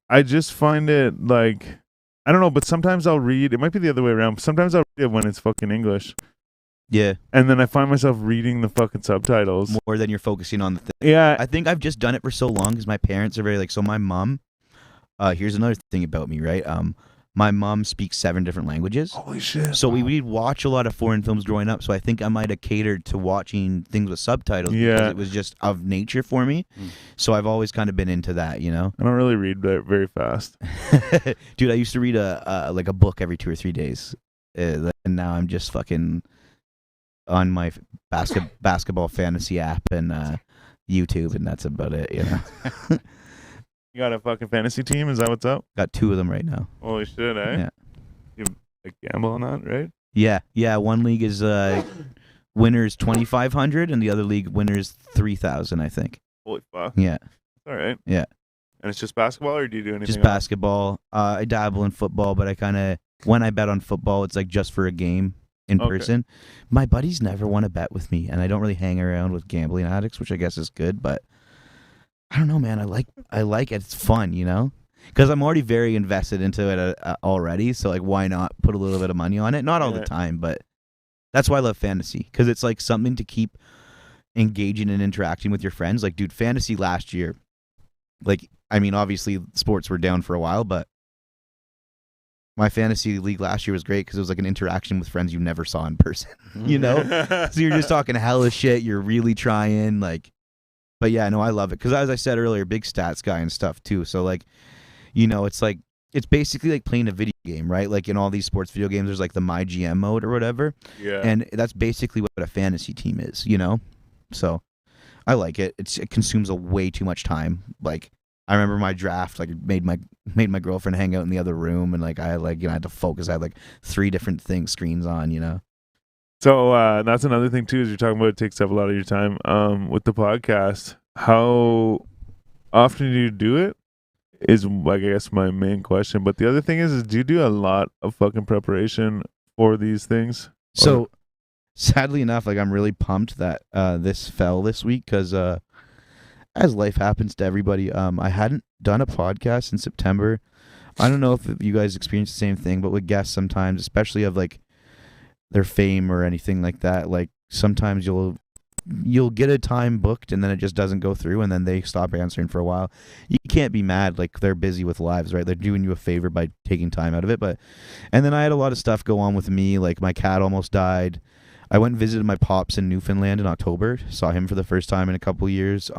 I just find it like. I don't know, but sometimes I'll read. It might be the other way around. Sometimes I'll read it when it's fucking English. Yeah. And then I find myself reading the fucking subtitles. More than you're focusing on the thing. Yeah. I think I've just done it for so long because my parents are very like, so my mom, here's another thing about me, right? My mom speaks 7 different languages. Holy shit. So we'd watch a lot of foreign films growing up. So I think I might have catered to watching things with subtitles because it was just of nature for me. So I've always kind of been into that, I don't really read very fast. Dude, I used to read a book every 2 or 3 days. And now I'm just fucking on my basketball fantasy app and YouTube, and that's about it, You got a fucking fantasy team? Is that what's up? Got 2 of them right now. Holy shit, eh? Yeah. You like gamble on that, right? Yeah. One league is winners 2,500, and the other league winners 3,000, I think. Holy fuck. Yeah. All right. Yeah. And it's just basketball, or do you do anything Just else? basketball. I dabble in football, but when I bet on football, it's like just for a game in person. My buddies never want to bet with me, and I don't really hang around with gambling addicts, which I guess is good, but I don't know, man. I like it. It's fun, because I'm already very invested into it already. So like, why not put a little bit of money on it? Not all the time, but that's why I love fantasy, because it's like something to keep engaging and interacting with your friends. Like, dude, fantasy last year, like, I mean, obviously sports were down for a while, but my fantasy league last year was great because it was like an interaction with friends you never saw in person, So you're just talking hella shit. You're really trying, like. But yeah, no, I love it because, as I said earlier, big stats guy and stuff too. So like, it's like it's basically like playing a video game, right? Like in all these sports video games, there's like the My GM mode or whatever. Yeah. And that's basically what a fantasy team is, you know? So I like it. It consumes a way too much time. Like I remember my draft, like made my girlfriend hang out in the other room, and like I had to focus. I had like 3 different screens on, you know. So that's another thing too, is you're talking about it takes up a lot of your time. With the podcast, how often do you do it? Is like I guess my main question. But the other thing is do you do a lot of fucking preparation for these things? So sadly enough, like I'm really pumped that this fell this week because as life happens to everybody, I hadn't done a podcast in September. I don't know if you guys experience the same thing, but with guests sometimes, especially of like their fame or anything like that, like sometimes you'll get a time booked and then it just doesn't go through and then they stop answering for a while. You can't be mad, like they're busy with lives, right? They're doing you a favor by taking time out of it. And then I had a lot of stuff go on with me, like my cat almost died. I went and visited my pops in Newfoundland in October, saw him for the first time in a couple years.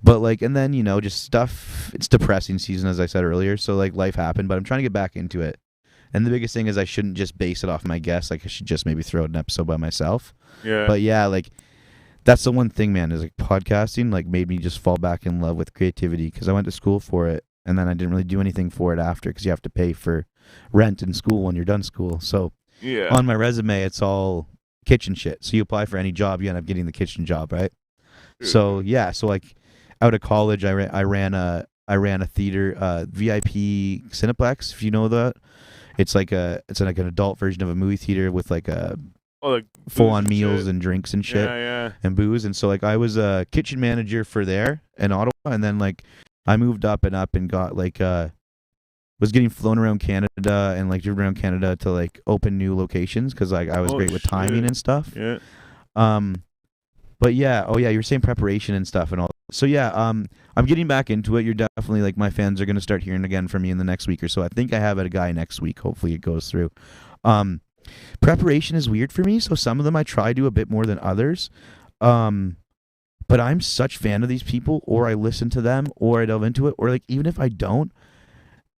But like, and then, you know, just stuff, it's depressing season, as I said earlier. So like life happened, but I'm trying to get back into it. And the biggest thing is I shouldn't just base it off my guests. Like I should just maybe throw out an episode by myself. Yeah. But yeah, like that's the one thing, man, is like podcasting like made me just fall back in love with creativity because I went to school for it and then I didn't really do anything for it after because you have to pay for rent in school when you're done school. So yeah, on my resume, it's all kitchen shit. So you apply for any job, you end up getting the kitchen job, right? So yeah, so like out of college, I ran a theater, VIP Cineplex, if you know that. It's like an adult version of a movie theater with like a like full on meals and drinks and shit, yeah, and booze. And so like I was a kitchen manager for there in Ottawa, and then like I moved up and got like was getting flown around Canada and like driven around Canada to like open new locations because like I was great with timing and stuff. Yeah. But yeah, you were saying preparation and stuff and all. So yeah, I'm getting back into it. You're definitely like my fans are gonna start hearing again from me in the next week or so. I think I have a guy next week. Hopefully it goes through. Preparation is weird for me, so some of them I try to do a bit more than others. But I'm such fan of these people, or I listen to them, or I delve into it, or like even if I don't,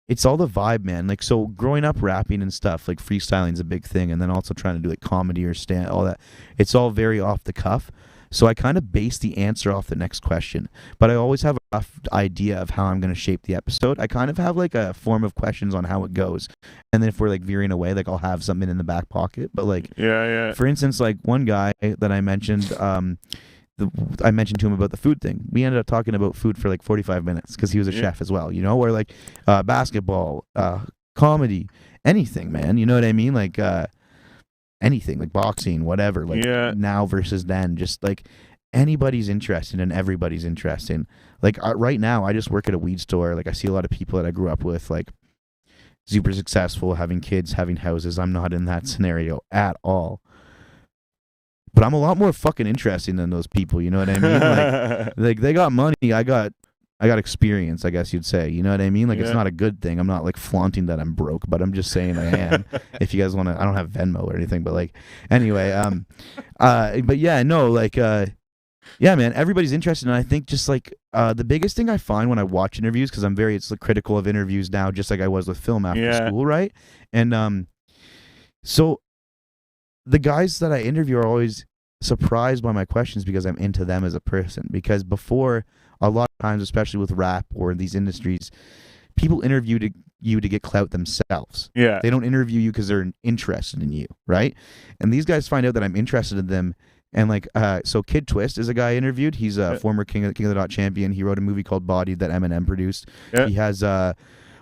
it's all the vibe, man. Like so, growing up rapping and stuff, like freestyling is a big thing, and then also trying to do like comedy or stand, all that. It's all very off the cuff. So I kind of base the answer off the next question, but I always have a rough idea of how I'm going to shape the episode. I kind of have like a form of questions on how it goes. And then if we're like veering away, like I'll have something in the back pocket. But like, for instance, like one guy that I mentioned, I mentioned to him about the food thing. We ended up talking about food for like 45 minutes because he was a chef as well, you know, or like basketball, comedy, anything, man. You know what I mean? Like, anything like boxing, whatever, like now versus then, just like anybody's interested and everybody's interested. Like right now, I just work at a weed store. Like I see a lot of people that I grew up with, like super successful, having kids, having houses. I'm not in that scenario at all. But I'm a lot more fucking interesting than those people. You know what I mean? Like they got money. I got experience, I guess you'd say. You know what I mean? Like, it's not a good thing. I'm not, like, flaunting that I'm broke, but I'm just saying I am. If you guys want to, I don't have Venmo or anything, but, like, anyway, but, yeah, no, like, yeah, man, everybody's interested, and I think just, like, the biggest thing I find when I watch interviews, because I'm very critical of interviews now, just like I was with film after school, right? And so the guys that I interview are always surprised by my questions because I'm into them as a person, because before, a lot of times, especially with rap or these industries, people interview you to get clout themselves. Yeah. They don't interview you because they're interested in you, right? And these guys find out that I'm interested in them. And like, so Kid Twist is a guy I interviewed. He's a former King of the Dot champion. He wrote a movie called Bodied that Eminem produced. Yeah. He has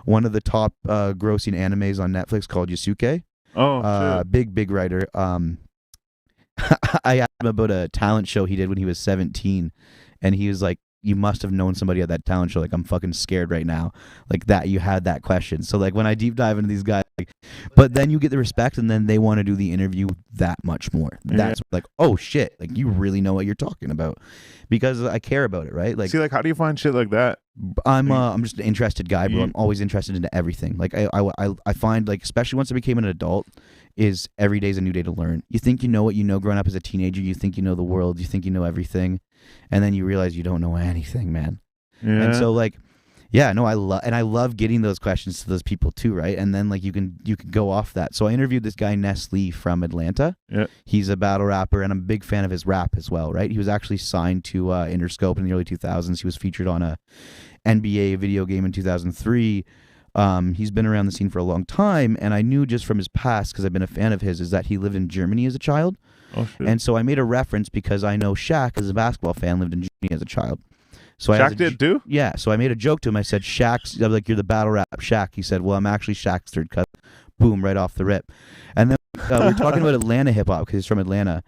one of the top grossing animes on Netflix called Yusuke. Oh, big writer. I asked him about a talent show he did when he was 17, and he was like, you must have known somebody at that talent show. Like, I'm fucking scared right now. Like that, you had that question. So like when I deep dive into these guys, like, but then you get the respect and then they want to do the interview that much more. That's like, oh shit. Like you really know what you're talking about because I care about it. Right. Like, see, like, how do you find shit like that? I'm just an interested guy, bro. I'm always interested into everything. Like I find, like, especially once I became an adult, is every day's a new day to learn. You think you know what you know growing up as a teenager. You think you know the world. You think you know everything. And then you realize you don't know anything, man. Yeah. And so, like, Yeah, no, I love getting those questions to those people too, right? And then like you can go off that. So I interviewed this guy Nestle from Atlanta. Yeah. He's a battle rapper, and I'm a big fan of his rap as well, right? He was actually signed to Interscope in the early 2000s. He was featured on a NBA video game in 2003. He's been around the scene for a long time, and I knew just from his past, because I've been a fan of his, is that he lived in Germany as a child. Oh shit. And so I made a reference because I know Shaq, as a basketball fan, lived in Germany as a child. So Shaq did too? Yeah, so I made a joke to him. I said, I was like, you're the battle rap Shaq. He said, well, I'm actually Shaq's third cousin. Boom, right off the rip. And then we were talking about Atlanta hip-hop, because he's from Atlanta.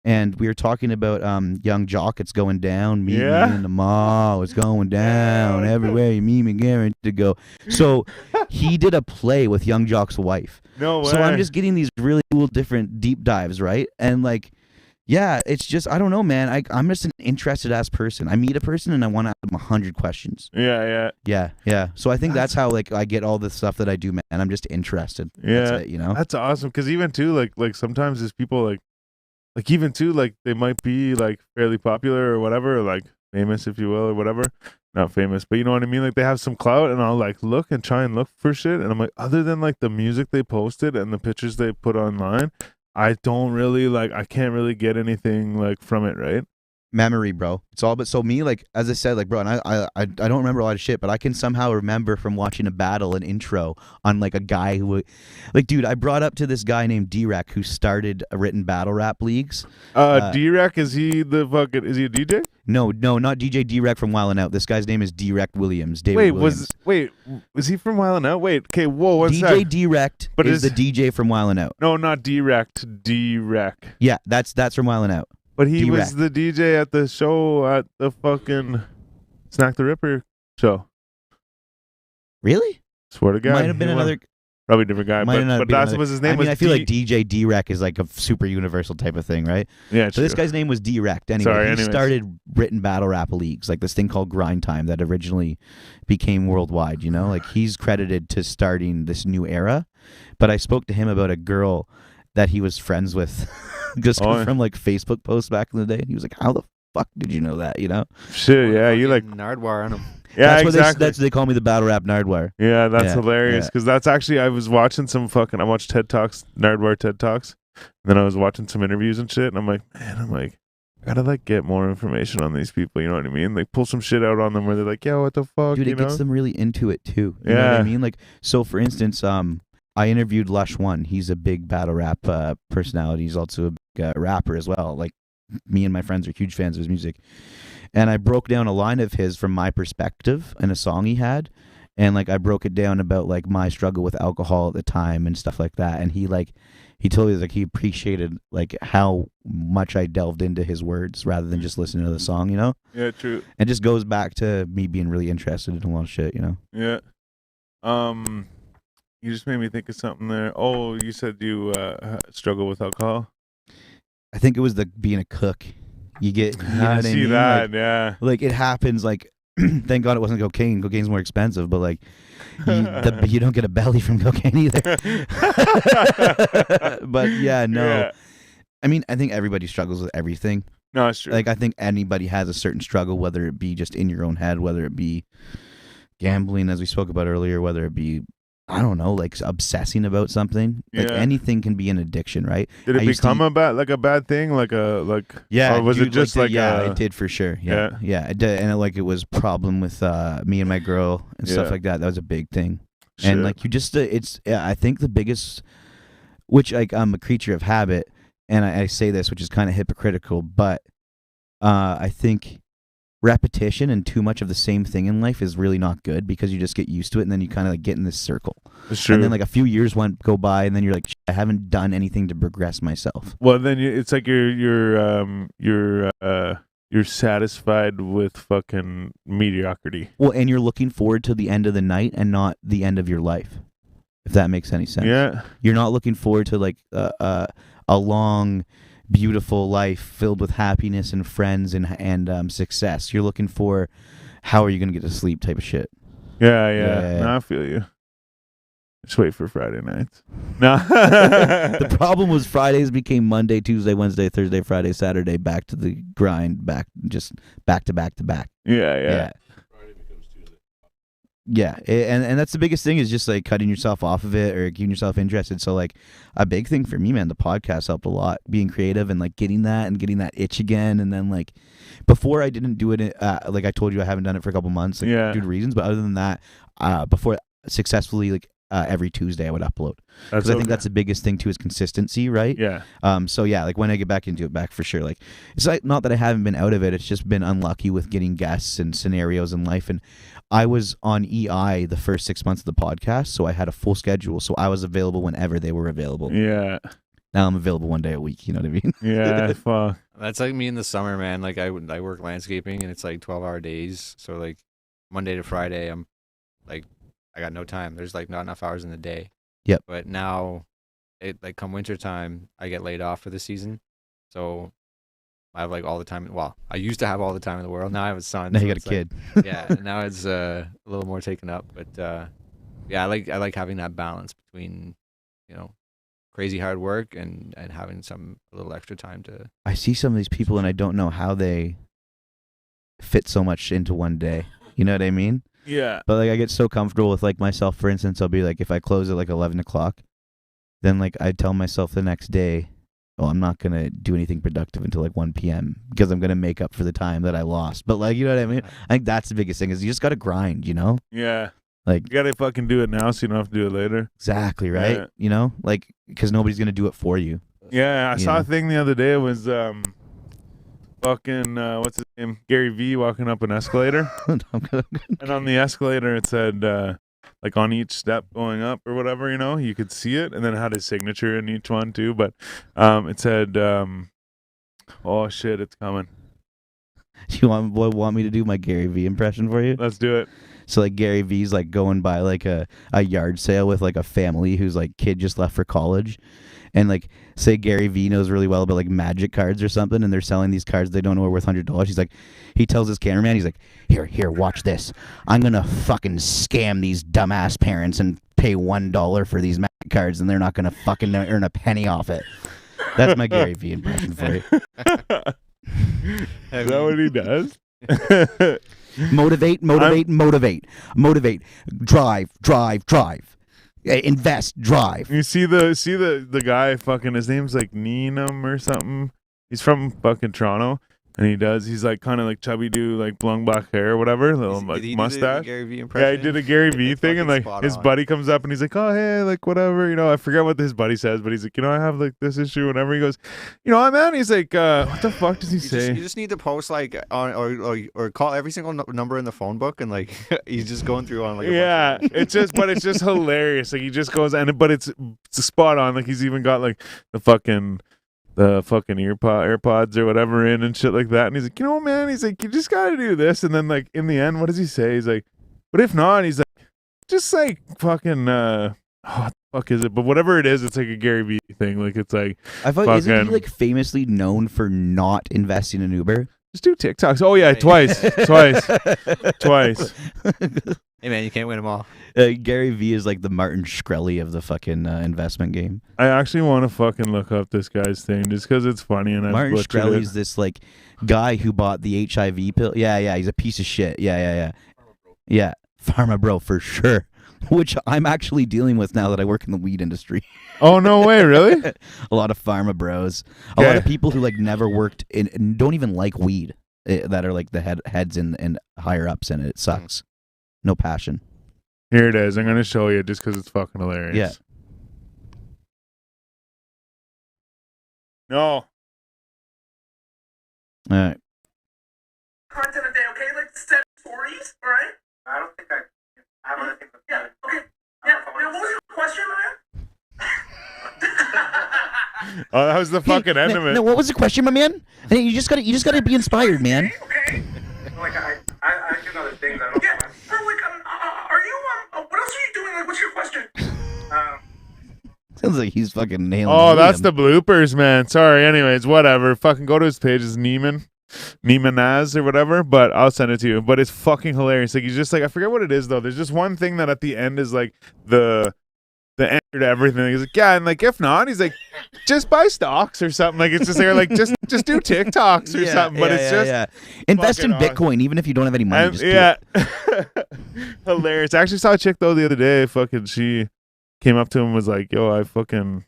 And we were talking about Young Jock, it's going down. Meet me in the mall, it's going down. Everywhere you meet me, guaranteed to go. So he did a play with Young Jock's wife. No way. So I'm just getting these really cool different deep dives, right? And like, yeah, it's just, I don't know, man. I'm just an interested ass person. I meet a person and I want to ask them 100 questions. Yeah. So I think that's how like I get all the stuff that I do, man. I'm just interested. Yeah, that's it, you know. That's awesome. Because even too, like sometimes there's people like even too, like they might be like fairly popular or whatever, or like famous, if you will, or whatever. Not famous, but you know what I mean. Like they have some clout, and I'll like look and try and look for shit, and I'm like, other than like the music they posted and the pictures they put online, I don't really like. I can't really get anything like from it, right? Memory, bro. It's all but so me, like as I said, like bro, and I don't remember a lot of shit, but I can somehow remember from watching a battle an intro on like a guy who, like, dude, I brought up to this guy named D-Rec who started written battle rap leagues. D-Rec, is he a DJ? No, not DJ D-Rec from Wild 'N Out. This guy's name is D-Rec Williams. David Williams. Was he from Wild 'N Out? Wait, okay, whoa, one sec. DJ D-Rec is the DJ from Wild 'N Out. No, not D-Rec, D-Rec. Yeah, that's from Wild 'N Out. But he D-Rec. was the DJ at the show at the fucking Snack the Ripper show. Really? Swear to God. Might have been another. Probably a different guy, but that was his name. I feel like DJ D-Rec is like a super universal type of thing, right? Yeah. So this guy's name was D-Rec. Anyway, he started written battle rap leagues, like this thing called Grind Time that originally became worldwide. You know, like he's credited to starting this new era. But I spoke to him about a girl that he was friends with, just from like Facebook posts back in the day, and he was like, "How the fuck did you know that?" You know? Shit, yeah, you like Nardwar on him. Yeah, that's exactly. That's what they call me, the battle rap Nardwar. Yeah, that's hilarious because that's actually I was watching I watched TED Talks, Nardwar TED Talks, and then I was watching some interviews and shit, and I'm like, I gotta like get more information on these people. You know what I mean? Like pull some shit out on them where they're like, yeah, what the fuck? Dude, it gets them really into it too. You know what I mean? Like, so for instance, I interviewed Lush One. He's a big battle rap personality. He's also a big rapper as well. Like me and my friends are huge fans of his music. And I broke down a line of his from my perspective in a song he had. And like I broke it down about like my struggle with alcohol at the time and stuff like that. And he told me like he appreciated like how much I delved into his words rather than just listening to the song, you know? Yeah, true. It just goes back to me being really interested in a lot of shit, you know? Yeah. You just made me think of something there. Oh, you said you struggle with alcohol? I think it was being a cook. You get, you know I what see I mean? that, like, yeah. Like it happens. Like, thank God it wasn't cocaine. Cocaine's more expensive, but like, you don't get a belly from cocaine either. But yeah, no. Yeah. I mean, I think everybody struggles with everything. No, it's true. Like, I think anybody has a certain struggle, whether it be just in your own head, whether it be gambling, as we spoke about earlier, whether it be, I don't know, like obsessing about something. Like anything can be an addiction, right? Did it become a bad thing? Yeah. Or was it just it did for sure. Yeah. It did, and it was problem with me and my girl and stuff like that. That was a big thing. Shit. And like you just, I think the biggest, which like I'm a creature of habit, and I say this, which is kind of hypocritical, but I think repetition and too much of the same thing in life is really not good because you just get used to it and then you kind of like get in this circle. It's true. And then like a few years go by and then you're like, I haven't done anything to progress myself. Well, then it's like you're satisfied with fucking mediocrity. Well, and you're looking forward to the end of the night and not the end of your life, if that makes any sense. Yeah. You're not looking forward to like a long, beautiful life filled with happiness and friends and success. You're looking for how are you going to get to sleep type of shit. Yeah. No, I feel you. Just wait for Friday nights. No. The problem was Fridays became Monday, Tuesday, Wednesday, Thursday, Friday, Saturday, back to the grind, back to back to back. Yeah. and that's the biggest thing is just like cutting yourself off of it or keeping yourself interested. So like a big thing for me, man, the podcast helped a lot. Being creative and like getting that itch again, and then like before I didn't do it. Like I told you, I haven't done it for a couple months, like, due to reasons. But other than that, before successfully like. Every Tuesday I would upload because I think that's the biggest thing too is consistency, right? Yeah. So yeah, like when I get back into it, back for sure. Like it's like not that I haven't been out of it. It's just been unlucky with getting guests and scenarios in life. And I was on EI the first 6 months of the podcast, so I had a full schedule. So I was available whenever they were available. Yeah. Now I'm available 1 day a week. You know what I mean? Yeah. Fuck. That's like me in the summer, man. Like I work landscaping and it's like 12-hour days. So like Monday to Friday, I'm like. I got no time. There's like not enough hours in the day. Yep. But now, it like come winter time, I get laid off for the season, so I have like all the time. Well, I used to have all the time in the world. Now I have a son. Now so you got a kid. Like, yeah. Now it's a little more taken up. But yeah, I like having that balance between, crazy hard work and having a little extra time to. I see some of these people and I don't know how they fit so much into one day. You know what I mean? Yeah. But like I get so comfortable with like myself, for instance, I'll be like, if I close at like 11 o'clock, then like I tell myself the next day, oh, I'm not going to do anything productive until like 1 p.m. because I'm going to make up for the time that I lost. But like, you know what I mean? I think that's the biggest thing is you just got to grind, you know? Yeah. Like you got to fucking do it now so you don't have to do it later. Exactly, right? Yeah. You know? Like, because nobody's going to do it for you. Yeah. I saw a thing the other day. It was fucking what's his name, Gary V walking up an escalator and on the escalator it said like on each step going up or whatever, you could see it, and then it had his signature in each one too, but it said oh shit, it's coming. You want me to do my Gary V impression for you? Let's do it. So like Gary V's like going by like a yard sale with like a family whose like kid just left for college. And like say Gary V knows really well about like magic cards or something, and they're selling these cards they don't know are worth $100. He's like, he tells his cameraman, he's like, here, watch this. I'm gonna fucking scam these dumbass parents and pay $1 for these magic cards, and they're not gonna fucking earn a penny off it. That's my Gary V impression for you. Is that what he does? Motivate. Drive. Invest, drive. You see the guy fucking, his name's like Neenum or something. He's from fucking Toronto, and he's like kind of like chubby dude, like blonde black hair or whatever, little like mustache. Gary V impression? Yeah, he did a Gary V thing, and like his buddy comes up and he's like, oh hey, like whatever, I forget what his buddy says, but he's like, I have like this issue, whatever. He goes, man, he's like, what the fuck does he say? You just need to post like on or call every single number in the phone book, and like he's just going through on like it's just hilarious. Like he just goes but it's spot on. Like he's even got like the fucking AirPods or whatever in and shit like that. And he's like, man, he's like, you just got to do this. And then like in the end, what does he say? He's like, but if not, he's like, just like fucking, what the fuck is it? But whatever it is, it's like a Gary Vee thing. Like it's like, I thought, isn't he like famously known for not investing in Uber? Just do TikToks. Oh yeah, twice. Hey man, you can't win them all. Gary V is like the Martin Shkreli of the fucking investment game. I actually want to fucking look up this guy's thing just because it's funny. And Martin Shkreli's this like guy who bought the HIV pill. Yeah, he's a piece of shit. Yeah, pharma bro for sure. Which I'm actually dealing with now that I work in the weed industry. Oh no way, really? A lot of pharma bros, a lot of people who like never worked in and don't even like weed that are like the heads and higher ups in it. It sucks. No passion. Here it is. I'm going to show you just because it's fucking hilarious. Yeah. No. All right. Content a day, okay? Like 7 stories, all right? I don't think I have anything. Yeah, okay. Yeah, now what was your question, man? Oh, that was the fucking end of it. No, what was the question, my man? Hey, you just gotta be inspired, man. Okay. Like I do other things. I don't know. Bro, like, are you what else are you doing? Like, what's your question? Sounds like he's fucking nailing. Oh, that's the bloopers, man. Sorry. Anyways, whatever. Fucking go to his page. It's Neimanaz or whatever. But I'll send it to you. But it's fucking hilarious. Like he's just like, I forget what it is though. There's just one thing that at the end is like the the answer to everything. He's like, yeah, and like if not, he's like, just buy stocks or something. Like it's just they're like just do TikToks or something. But it's just invest in fucking Bitcoin, even if you don't have any money. and, Just do yeah, it. hilarious. I actually saw a chick though the other day. Fucking, she came up to him and was like, yo, I fucking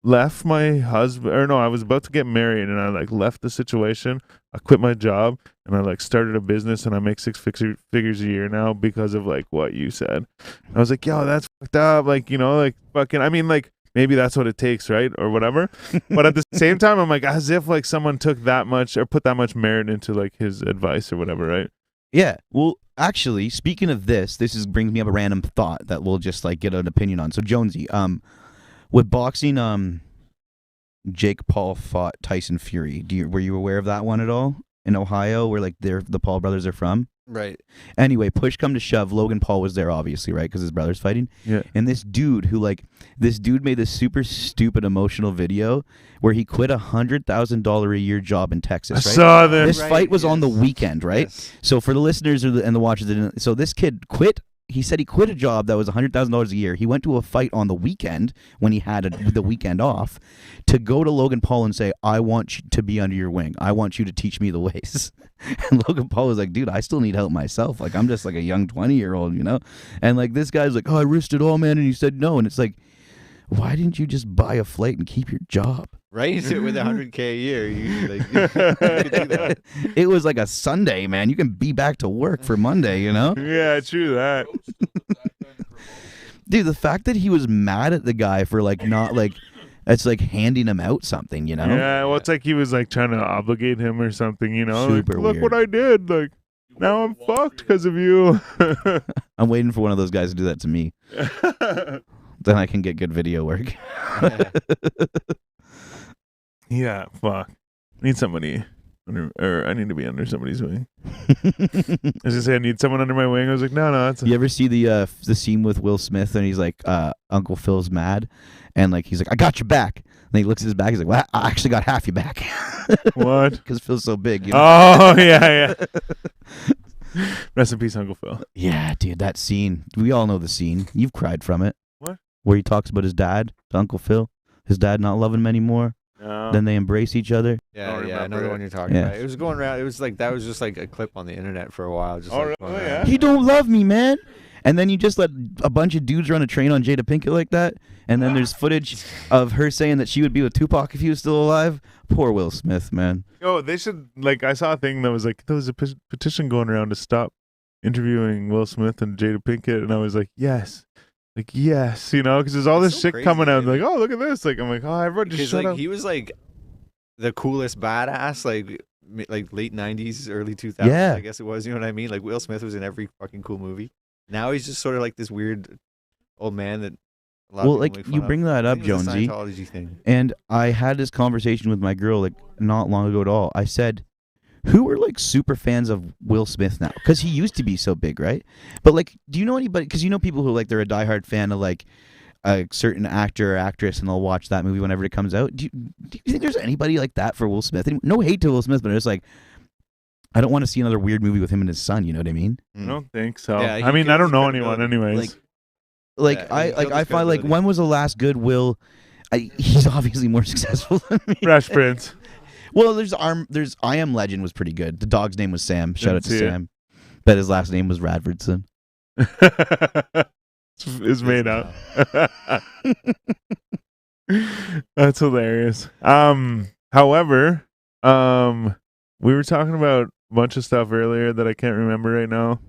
left my husband, or no, I was about to get married and I like left the situation. I quit my job and I like started a business and I make six figures a year now because of like what you said. And I was like, yo, that's fucked up. Like, you know, like fucking, I mean, like maybe that's what it takes, right? Or whatever. But at the same time, I'm like, as if like someone took that much or put that much merit into like his advice or whatever, right? Yeah. Well, actually, speaking of this brings me up a random thought that we'll just like get an opinion on. So Jonesy, with boxing, Jake Paul fought Tyson Fury. Were you aware of that one at all? In Ohio, where like the Paul brothers are from? Right. Anyway, push come to shove, Logan Paul was there, obviously, right? Because his brother's fighting. Yeah. And this dude made this super stupid emotional video where he quit $100,000 a year job in Texas, I right? saw this. This fight was on the weekend, right? Yes. So for the listeners and the watchers, so this kid quit. He said he quit a job that was $100,000 a year. He went to a fight on the weekend when he had the weekend off to go to Logan Paul and say, I want you to be under your wing. I want you to teach me the ways. And Logan Paul was like, dude, I still need help myself. Like, I'm just like a young 20-year-old, you know? And like this guy's like, oh, I risked it all, man. And he said no. And it's like, why didn't you just buy a flight and keep your job? Right? With $100K a year, you like you could do that. It was like a Sunday, man. You can be back to work for Monday, you know? Yeah, true that. Dude, the fact that he was mad at the guy for like not like it's like handing him out something, you know? Yeah, well, it's like he was like trying to obligate him or something, you know? Super like, look weird. what I did. Like, now I'm fucked because of you. I'm waiting for one of those guys to do that to me. Then I can get good video work. Yeah, fuck. I need somebody I need to be under somebody's wing. I was just saying, I need someone under my wing. I was like, no, that's You ever see the scene with Will Smith and he's like, Uncle Phil's mad, and like he's like, I got your back. And he looks at his back. He's like, well, I actually got half your back. What? Because Phil's so big. You know? Oh, yeah. Rest in peace, Uncle Phil. Yeah, dude, that scene. We all know the scene. You've cried from it. What? Where he talks about his dad, to Uncle Phil, his dad not loving him anymore. No. Then they embrace each other. Yeah, Don't yeah, I know remember the it. one you're talking Yeah. about. It was going around. It was like that was just like a clip on the internet for a while. Just Oh, like really? going Yeah. around. He don't love me, man. And then you just let a bunch of dudes run a train on Jada Pinkett like that. And then there's footage of her saying that she would be with Tupac if he was still alive. Poor Will Smith, man. Oh, they should, like, I saw a thing that was like, there was a petition going around to stop interviewing Will Smith and Jada Pinkett. And I was like, yes. Like, yes, you know, because there's all this It's so shit crazy, coming out. dude. Like, oh, look at this. Like, I'm like, oh, everyone just Because shut like up. he was like the coolest badass, like late '90s, early 2000s. Yeah. I guess it was. You know what I mean? Like Will Smith was in every fucking cool movie. Now he's just sort of like this weird old man that. A lot Well, of like, people make you fun bring of. that I up, think it was a Jonesy. Scientology thing. And I had this conversation with my girl like not long ago at all. I said, who are like super fans of Will Smith now? Because he used to be so big, right? But like, do you know anybody? Because you know people who like they're a diehard fan of like a certain actor or actress, and they'll watch that movie whenever it comes out. Do you think there's anybody like that for Will Smith? No hate to Will Smith, but it's like I don't want to see another weird movie with him and his son. You know what I mean? I don't think so. Yeah, he I mean, I kills don't know his anyone credibility. anyways. Like Yeah, I he killed his find like credibility. when was the last good Will? He's obviously more successful than me. Fresh Prince. Well, there's I Am Legend was pretty good. The dog's name was Sam. Shout out to Didn't see it. Sam. Bet his last name was Radfordson. It's made up. That's hilarious. However, we were talking about a bunch of stuff earlier that I can't remember right now.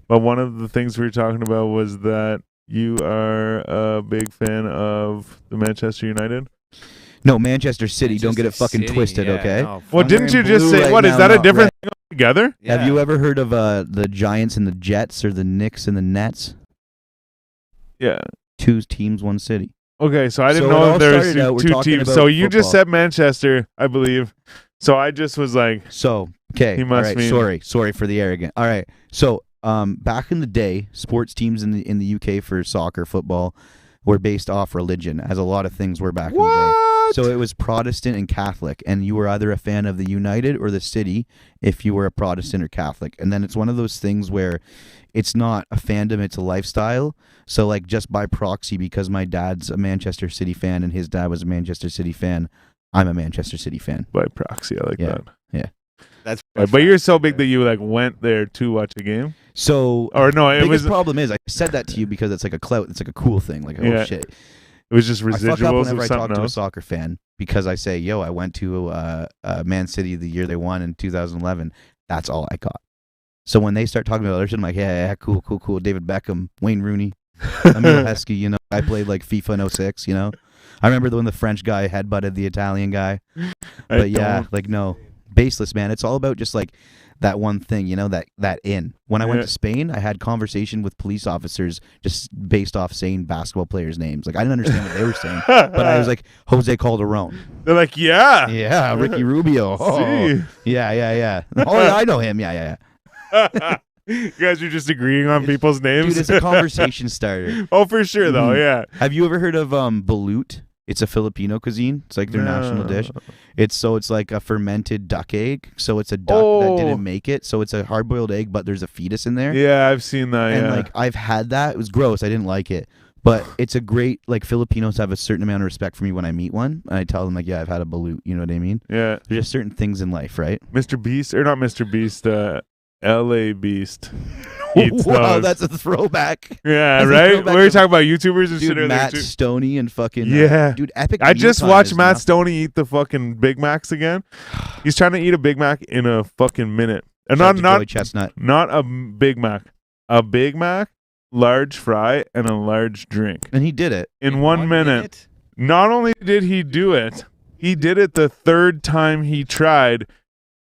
But one of the things we were talking about was that you are a big fan of the Manchester United. No, Manchester City. Don't get it Manchester fucking City, twisted, yeah, okay? no, Well, I'm didn't you wearing just blue say, right what, is now, that a not different red. thing altogether? yeah. Have you ever heard of the Giants and the Jets or the Knicks and the Nets? Yeah. Two teams, one city. Okay, so I didn't So it know all if there started out, was we're two talking teams. about So you just football. said Manchester, I believe. So I just was like, So, okay. He must all right, mean- sorry for the arrogant. All right. So, back in the day, sports teams in the UK for soccer, football were based off religion, as a lot of things were back in the day. what? What? So it was Protestant and Catholic, and you were either a fan of the United or the City if you were a Protestant or Catholic. And then it's one of those things where it's not a fandom, it's a lifestyle. So like just by proxy, because my dad's a Manchester City fan and his dad was a Manchester City fan, I'm a Manchester City fan. By proxy, I like Yeah. that. Yeah. That's But you're so big that you like went there to watch a game. So Or no, it biggest was problem is I said that to you because it's like a clout, it's like a cool thing. Like, oh Yeah. shit. it was just I fuck up residuals whenever of I talk something to a else. soccer fan because I say, yo, I went to Man City the year they won in 2011. That's all I got. So when they start talking about other shit, I'm like, yeah, cool. David Beckham, Wayne Rooney, Emil Heskey, you know. I played like FIFA in 06, you know. I remember when the French guy headbutted the Italian guy. But yeah, like no, baseless, man. It's all about just like that one thing, you know, that in. When I went Yeah. to Spain, I had conversation with police officers just based off saying basketball players' names. Like I didn't understand what they were saying, but I was like, Jose Calderon. They're like, yeah. Yeah, Ricky Rubio. Oh, See. yeah. Oh, yeah, I know him. Yeah. You guys are just agreeing on people's names. Dude, it's a conversation starter. Oh, for sure, though. Mhm. Yeah. Have you ever heard of balut? It's a Filipino cuisine. It's like their national dish. It's like a fermented duck egg. So it's a duck that didn't make it. So it's a hard-boiled egg, but there's a fetus in there. Yeah, I've seen that. And yeah. like I've had that. It was gross. I didn't like it. But it's a great, like, Filipinos have a certain amount of respect for me when I meet one. And I tell them, like, yeah, I've had a balut. You know what I mean? Yeah. There's just certain things in life, right? Mr. Beast, or not Mr. Beast, LA Beast. Eats Wow, those. that's a throwback. Yeah, that's a right? throwback We were to- talking about YouTubers and shit Dude, earlier, Matt too. Stoney and fucking... Yeah. dude, Epic I just Mealtime watched is Matt nothing. Stoney eat the fucking Big Macs again. He's trying to eat a Big Mac in a fucking minute. And Shout out to not Joey Chestnut. not a Big Mac. A Big Mac, large fry, and a large drink. And he did it. In 1 minute. Not only did he do it, he did it the third time he tried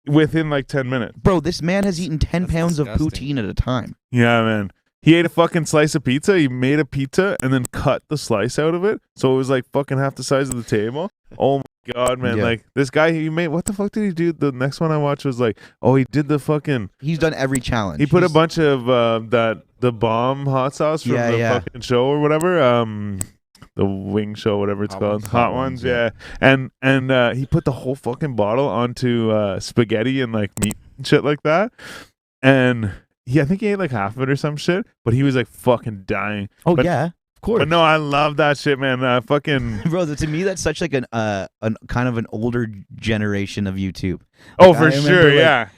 within like 10 minutes. Bro, this man has eaten 10 That's pounds disgusting. of poutine at a time. Yeah, man. He ate a fucking slice of pizza. He made a pizza and then cut the slice out of it. So it was like fucking half the size of the table. Oh my God, man. Yeah. Like this guy, he made, what the fuck did he do? The next one I watched was like, oh, he did the fucking, He's done every challenge. he put a He's- bunch of the bomb hot sauce from Yeah, the yeah. fucking show or whatever. The wing show, whatever it's Hot called. Ones. Hot ones, yeah. And he put the whole fucking bottle onto spaghetti and like meat and shit like that. And I think he ate like half of it or some shit, but he was like fucking dying. Oh, but- yeah. Of course. But no, I love that shit, man. Fucking Bro, to me, that's such like an kind of an older generation of YouTube. oh, Like, for I remember, sure, like, yeah.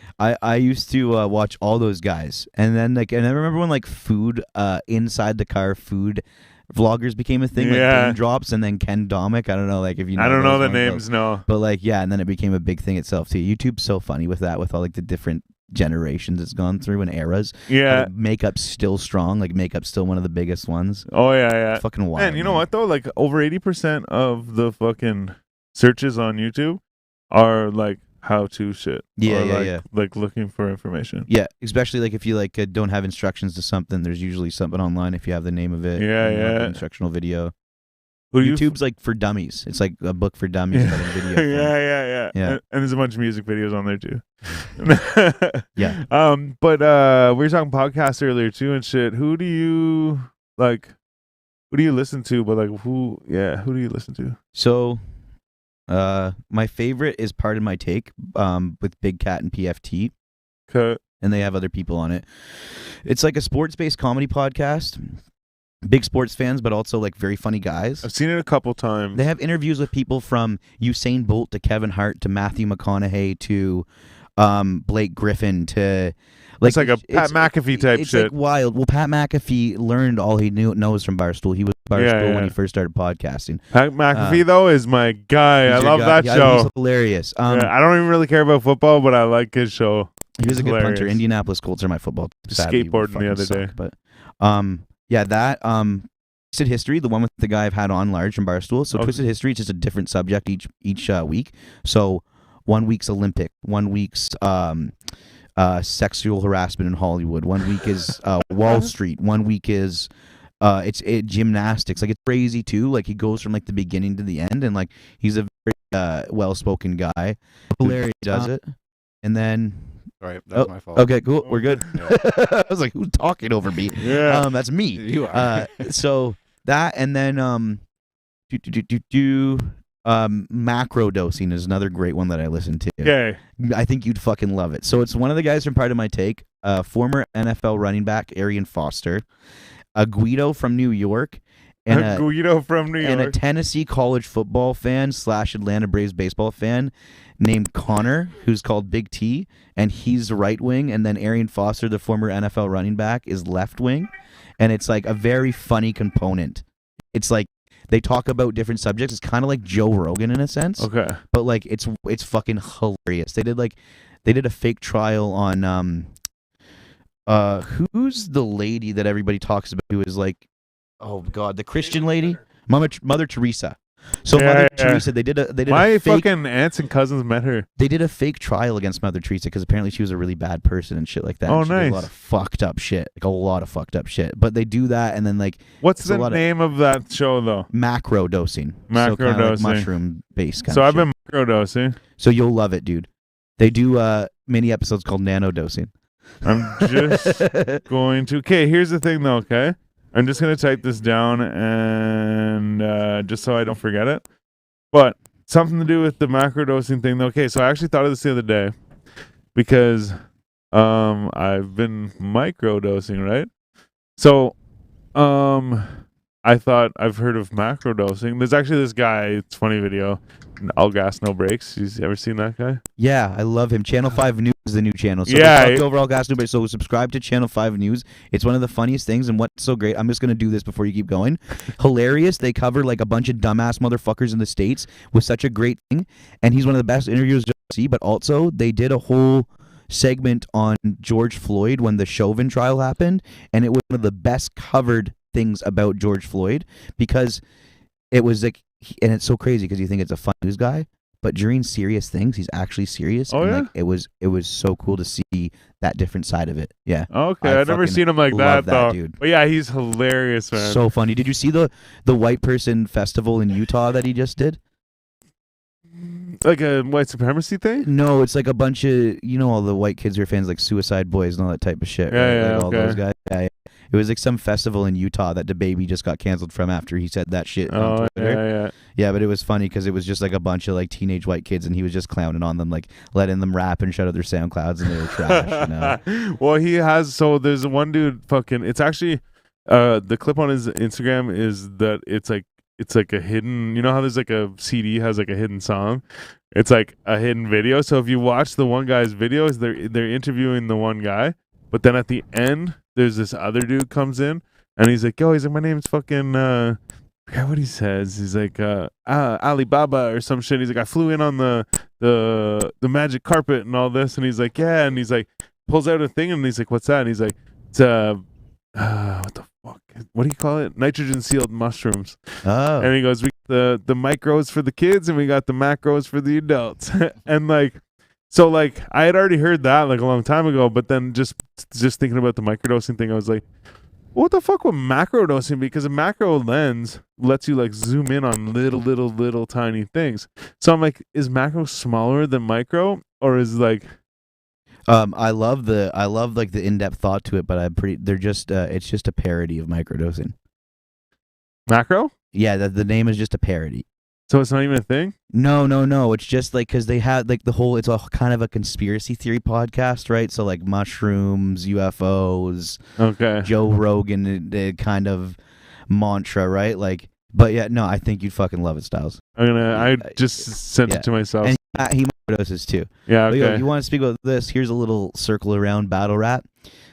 I used to watch all those guys, and then like, and I remember when like food inside the car food vloggers became a thing, like Yeah. Brain Drops, and then Ken Domick. I don't know, like if you know I don't know those the ones, names, no. but like yeah, and then it became a big thing itself too. YouTube's so funny with that, with all like the different generations it's gone through and eras. Yeah. Like, Makeup's still strong. Like Makeup's still one of the biggest ones. Oh yeah. It's fucking wild. Man, you know what though? Like over 80% of the fucking searches on YouTube are like how-to shit. Yeah, or yeah, like, yeah. like looking for information. Yeah, especially like if you like don't have instructions to something, there's usually something online if you have the name of it. Yeah, and, like, yeah. an instructional video. Who do you YouTube's like for dummies. It's like a book for dummies, but in video. form. yeah. Yeah. And there's a bunch of music videos on there too. Yeah. But we were talking podcasts earlier too and shit. Who do you like? Who do you listen to? But like, who do you listen to? So, my favorite is Part of My Take, with Big Cat and PFT, Okay. and they have other people on it. It's like a sports-based comedy podcast. Big sports fans, but also like very funny guys. I've seen it a couple times. They have interviews with people from Usain Bolt to Kevin Hart to Matthew McConaughey to Blake Griffin to It's like a Pat McAfee type it's shit. like wild. Well, Pat McAfee learned all he knows from Barstool. He was Barstool Yeah. when he first started podcasting. Pat McAfee though is my guy. I He's your love guy. that Yeah, show. He's hilarious. Yeah, I don't even really care about football, but I like his show. He was a good punter. hilarious. Indianapolis Colts are my football team. Sadly, we Skateboarding the fucking other suck, day. but yeah, that Twisted History, the one with the guy I've had on large from Barstool. So Okay. Twisted History is just a different subject each week. So 1 week's Olympic, 1 week's sexual harassment in Hollywood, 1 week is Wall Street, 1 week is it's gymnastics. Like it's crazy too. Like he goes from like the beginning to the end, and like he's a very well-spoken guy. Hilarious does it, and then. Right, that's Oh, my fault. Okay, cool. We're good. Yeah. I was like, who's talking over me? Yeah. That's me. You are. So that, and then Macro Dosing is another great one that I listen to. Okay. I think you'd fucking love it. So it's one of the guys from Part of My Take, former NFL running back Arian Foster, a Guido from New York, and Guido from New York, and a Tennessee college football fan / Atlanta Braves baseball fan named Connor, who's called Big T, and he's right wing, and then Arian Foster, the former NFL running back, is left wing, and it's like a very funny component. It's like they talk about different subjects. It's kind of like Joe Rogan in a sense. Okay. But like it's fucking hilarious. They did a fake trial on who's the lady that everybody talks about who is like, oh god, the Christian lady, Mother Teresa. So Mother Teresa, they did a my fake, fucking aunts and cousins met her. They did a fake trial against Mother Teresa because apparently she was a really bad person and shit like that. Oh, and she did nice. a lot of fucked up shit, like a lot of fucked up shit. But they do that, and then like, what's the name of that show though? Macro dosing. Macro so dosing. like mushroom based. So I've been macro dosing. So you'll love it, dude. They do mini episodes called nano dosing. I'm just going to. Okay, here's the thing though. Okay, I'm just gonna type this down and just so I don't forget it. But something to do with the macrodosing thing though. Okay, so I actually thought of this the other day because I've been microdosing, right? So I thought I've heard of macrodosing. There's actually this guy, it's a funny video, All Gas No Brakes. You ever seen that guy? Yeah, I love him. Channel 5 News is the new channel. So yeah, we over All Gas No Brakes. So subscribe to Channel 5 News. It's one of the funniest things, and what's so great, I'm just going to do this before you keep going. Hilarious. They cover like a bunch of dumbass motherfuckers in the States with such a great thing, and he's one of the best interviewers to see, but also they did a whole segment on George Floyd when the Chauvin trial happened, and it was one of the best covered things about George Floyd because it was like, and it's so crazy because you think it's a fun news guy, but during serious things he's actually serious. Oh, and yeah? like it was so cool to see that different side of it. Yeah. Okay, I've never seen him like that though. Dude. But yeah, he's hilarious, man. So funny. Did you see the white person festival in Utah that he just did? Like a white supremacy thing? No, it's like a bunch of, you know, all the white kids who are fans like Suicide Boys and all that type of shit. Yeah, right? yeah, like all okay. those guys. Yeah. It was like some festival in Utah that the baby just got canceled from after he said that shit on Twitter. Yeah. Yeah, but it was funny because it was just like a bunch of like teenage white kids, and he was just clowning on them, like letting them rap and shout out their SoundClouds, and they were trash. You know? Well, he has. So there's one dude. Fucking. It's actually, the clip on his Instagram is that it's like a hidden. You know how there's like a CD has like a hidden song. It's like a hidden video. So if you watch the one guy's videos, they're interviewing the one guy, but then at the end, there's this other dude comes in, and he's like, my name's fucking. I forget what he says. He's like, Alibaba or some shit. He's like, I flew in on the magic carpet and all this, and he's like, yeah, and he's like, pulls out a thing, and he's like, what's that? And he's like, it's what the fuck? What do you call it? Nitrogen sealed mushrooms. Oh. And he goes, we got the micros for the kids, and we got the macros for the adults, and like. So like I had already heard that like a long time ago, but then just thinking about the microdosing thing, I was like, what the fuck would macrodosing be? Because a macro lens lets you like zoom in on little tiny things. So I'm like, is macro smaller than micro, or is like? I love like the in-depth thought to it, but they're just it's just a parody of microdosing. Macro? Yeah, the name is just a parody. So it's not even a thing? No. It's just like because they had like the whole. It's a kind of a conspiracy theory podcast, right? So like mushrooms, UFOs, okay, Joe Rogan, the kind of mantra, right? Like, but yeah, no, I think you'd fucking love it, Styles. I just sent it to myself. And he microdoses too. Yeah, But, okay. you want to speak about this? Here's a little circle around battle rap.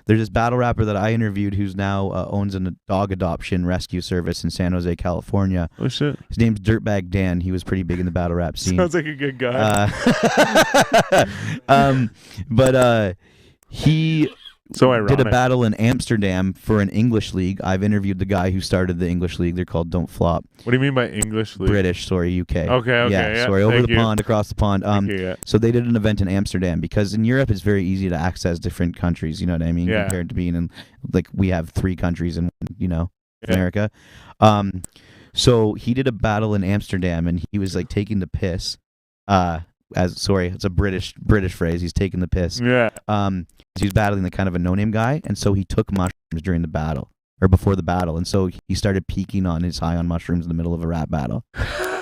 There's this battle rapper that I interviewed who's now owns a dog adoption rescue service in San Jose, California. Oh shit! His name's Dirtbag Dan. He was pretty big in the battle rap scene. Sounds like a good guy. But he so ironic. did a battle in Amsterdam for an English league. I've interviewed the guy who started the English league. They're called Don't Flop. What do you mean by English league? British, sorry, UK. Okay, yeah. Sorry, over Thank the you. pond, across the pond. Yeah. So they did an event in Amsterdam because in Europe it's very easy to access different countries. You know what I mean? Yeah. Compared to being in, like, we have 3 countries in, Yeah. America. So he did a battle in Amsterdam, and he was like taking the piss. It's a British phrase. He's taking the piss. Yeah. He was battling the kind of a no-name guy, and so he took mushrooms during the battle, or before the battle, and so he started peaking on his high on mushrooms in the middle of a rap battle,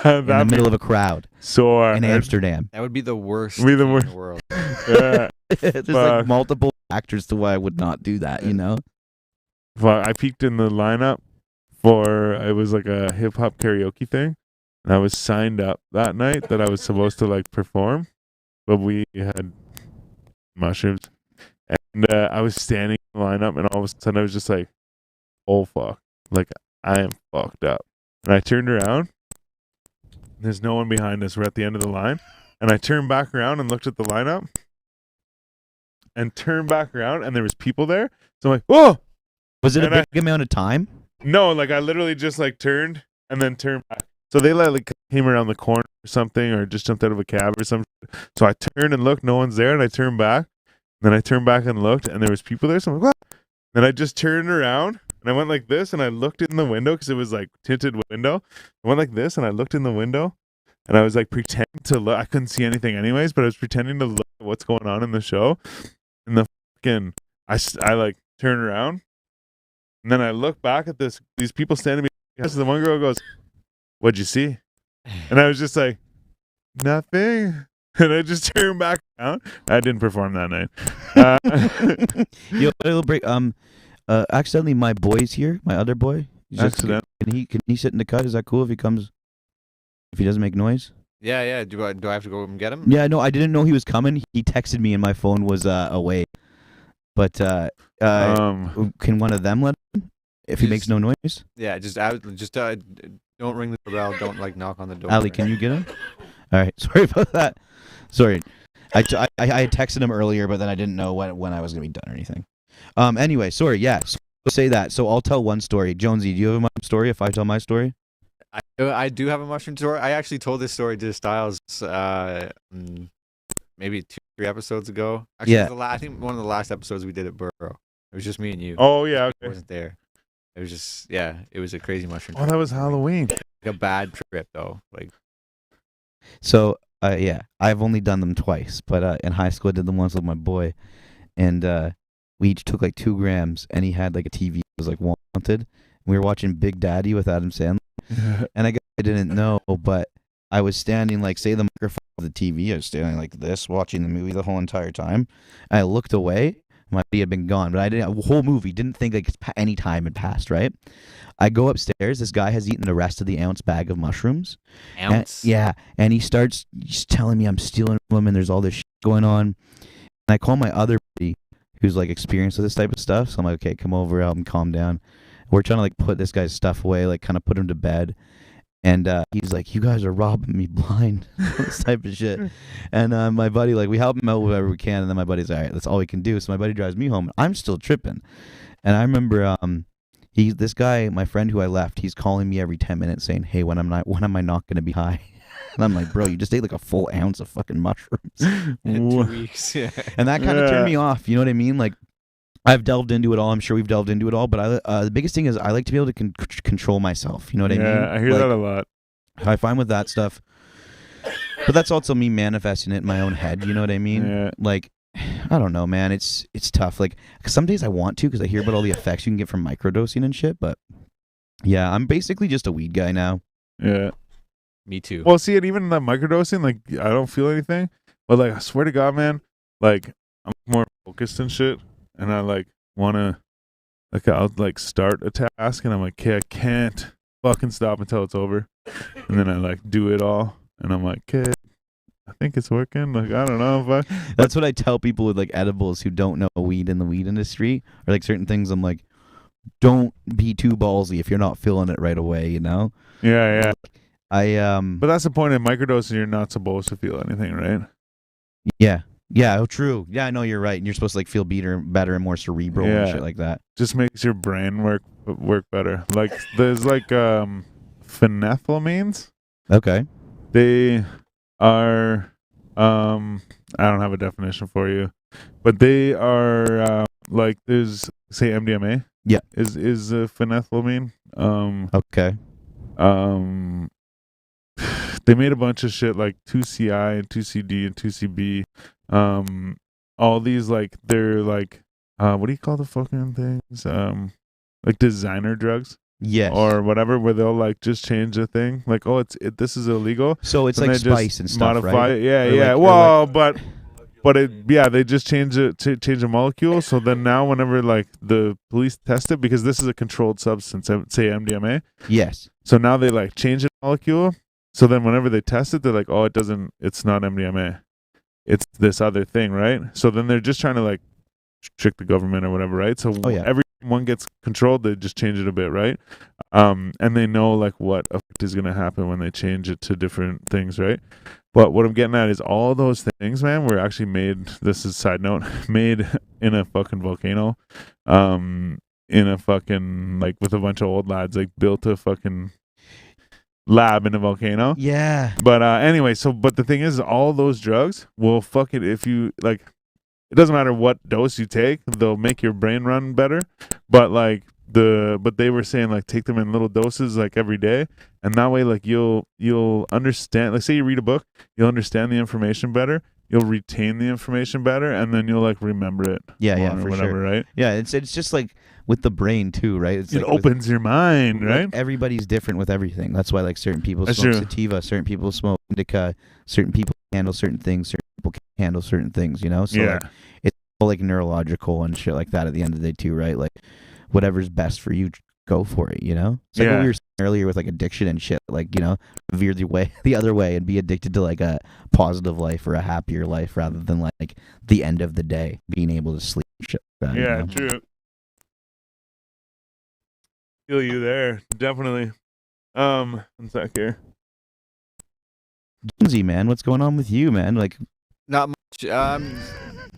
in the middle of a crowd sore in Amsterdam. That would be the worst Be the thing worst. in the world. Yeah. There's like multiple factors to why I would not do that, you know? Fuck, I peeked in the lineup for it was like a hip hop karaoke thing, and I was signed up that night that I was supposed to like perform, but we had mushrooms, and I was standing in the lineup, and all of a sudden I was just like, "Oh fuck!" Like I am fucked up, and I turned around. There's no one behind us. We're at the end of the line, and I turned back around and looked at the lineup, and turned back around, and there was people there. So I'm like, "Whoa!" Was it And a big amount of time? No, like I literally just like turned and then turned back. So they like came around the corner or something, or just jumped out of a cab or something. So I turned and looked, no one's there, and I turned back. Then I turned back and looked, and there was people there. So I'm like, what? Then I just turned around and I went like this, and I looked in the window because it was like tinted window. I went like this, and I looked in the window, and I was like pretending to look. I couldn't see anything anyways, but I was pretending to look at what's going on in the show. And the fucking I like turn around. And then I look back at these people standing behind. The one girl goes, "What'd you see?" And I was just like, "Nothing." And I just turned back around. I didn't perform that night. Yo, a little break. Accidentally, my boy's here. My other boy. Accident. Can he sit in the cut? Is that cool if he comes? If he doesn't make noise? Yeah. Do I have to go and get him? Yeah, no, I didn't know he was coming. He texted me and my phone was away. But can one of them let him if he makes no noise? Yeah, just don't ring the doorbell. Don't like knock on the door. Ali, can you get him? All right, sorry about that. Sorry, I had texted him earlier, but then I didn't know when I was gonna be done or anything. Anyway, sorry. Yeah, so say that. So I'll tell one story. Jonesy, do you have a story? If I tell my story, I do have a mushroom story. I actually told this story to Styles maybe 2-3 episodes ago. Actually, Yeah. I think one of the last episodes we did at Burrow. It was just me and you. Oh yeah, I okay. wasn't there. It was just it was a crazy mushroom. Oh, that was Halloween. Like a bad trip though. Like so yeah, I've only done them twice, but in high school I did them once with my boy, and we each took like 2 grams, and he had like a TV that was like wall mounted. We were watching Big Daddy with Adam Sandler, and I didn't know, but I was standing like, say the microphone of the TV, I was standing like this, watching the movie the whole entire time. And I looked away, my buddy had been gone, but I didn't, the whole movie, didn't think like any time had passed, right? I go upstairs, this guy has eaten the rest of the ounce bag of mushrooms. ounce. And he's telling me I'm stealing from him and there's all this shit going on. And I call my other buddy who's like experienced with this type of stuff. So I'm like, okay, come over, help him calm down. We're trying to like put this guy's stuff away, like kind of put him to bed. And he's like, you guys are robbing me blind, this type of shit. And my buddy, like, we help him out wherever we can. And then my buddy's, all right, that's all we can do. So my buddy drives me home. I'm still tripping. And I remember this guy, my friend who I left, he's calling me every 10 minutes saying, hey, when am I not going to be high? And I'm like, bro, you just ate like a full ounce of fucking mushrooms. In 2 weeks. Yeah. And that kind of turned me off. You know what I mean? Like, I've delved into it all. I'm sure we've delved into it all. But the biggest thing is I like to be able to control myself. You know what I mean? Yeah, I hear that a lot. I find with that stuff. But that's also me manifesting it in my own head. You know what I mean? Yeah. Like, I don't know, man. It's tough. Like, 'cause some days I want to because I hear about all the effects you can get from microdosing and shit. But yeah, I'm basically just a weed guy now. Yeah. Me too. Well, see, and even that microdosing, like I don't feel anything, but like I swear to God, man, like I'm more focused and shit, and I like wanna, like I'll like start a task, and I'm like, okay, I can't fucking stop until it's over, and then I like do it all, and I'm like, okay, I think it's working. Like I don't know if I. That's what I tell people with like edibles who don't know weed in the weed industry or like certain things. I'm like, don't be too ballsy if you're not feeling it right away. You know? Yeah. But that's the point of microdosing. You're not supposed to feel anything, right? Yeah. Oh, true. Yeah, I know you're right. And you're supposed to like feel better and more cerebral and shit like that. Just makes your brain work better. Like there's like phenethylamines. Okay. They are I don't have a definition for you, but they are like there's say MDMA. Yeah. Is a phenethylamine. Okay. They made a bunch of shit like 2CI and 2CD and 2CB. All these like they're like what do you call the fucking things? like designer drugs Yes. or whatever, where they'll like just change the thing, like, oh, this is illegal. So it's and like they just spice and stuff, modify right? it. Yeah, Or yeah. like- or Well, like- but they just change it to change the molecule. So then now, whenever like the police test it, because this is a controlled substance, say MDMA. Yes. So now they like change the molecule. So then whenever they test it, they're like, oh, it's not MDMA. It's this other thing, right? So then they're just trying to like trick the government or whatever, right? So every one gets controlled, they just change it a bit, right? And they know like what effect is going to happen when they change it to different things, right? But what I'm getting at is all those things, man, were actually made, this is a side note, made in a fucking volcano, in a fucking, like, with a bunch of old lads, like, built a fucking lab in a volcano. Yeah. But anyway, but the thing is, all those drugs will fucking, if you, like, it doesn't matter what dose you take, they'll make your brain run better. But, like, but they were saying, like, take them in little doses, like, every day. And that way, like, you'll understand, like, say you read a book, you'll understand the information better, you'll retain the information better, and then you'll, like, remember it. Yeah, or for whatever, sure. right? Yeah, it's just like with the brain too, right? It's It like opens your mind, right? Like everybody's different with everything. That's why like certain people That's smoke true. sativa, certain people smoke indica, certain people handle certain things, certain people can't handle certain things, you know? So Yeah. like it's all like neurological and shit like that at the end of the day too, right? Like whatever's best for you, go for it, you know? It's like what Yeah. we were saying earlier with like addiction and shit, like, you know, veer the other way and be addicted to like a positive life or a happier life rather than like the end of the day being able to sleep and shit like that, you Yeah, know? true. Feel you there, definitely. One sec here. Jonesy, man, what's going on with you, man? Like, Not much.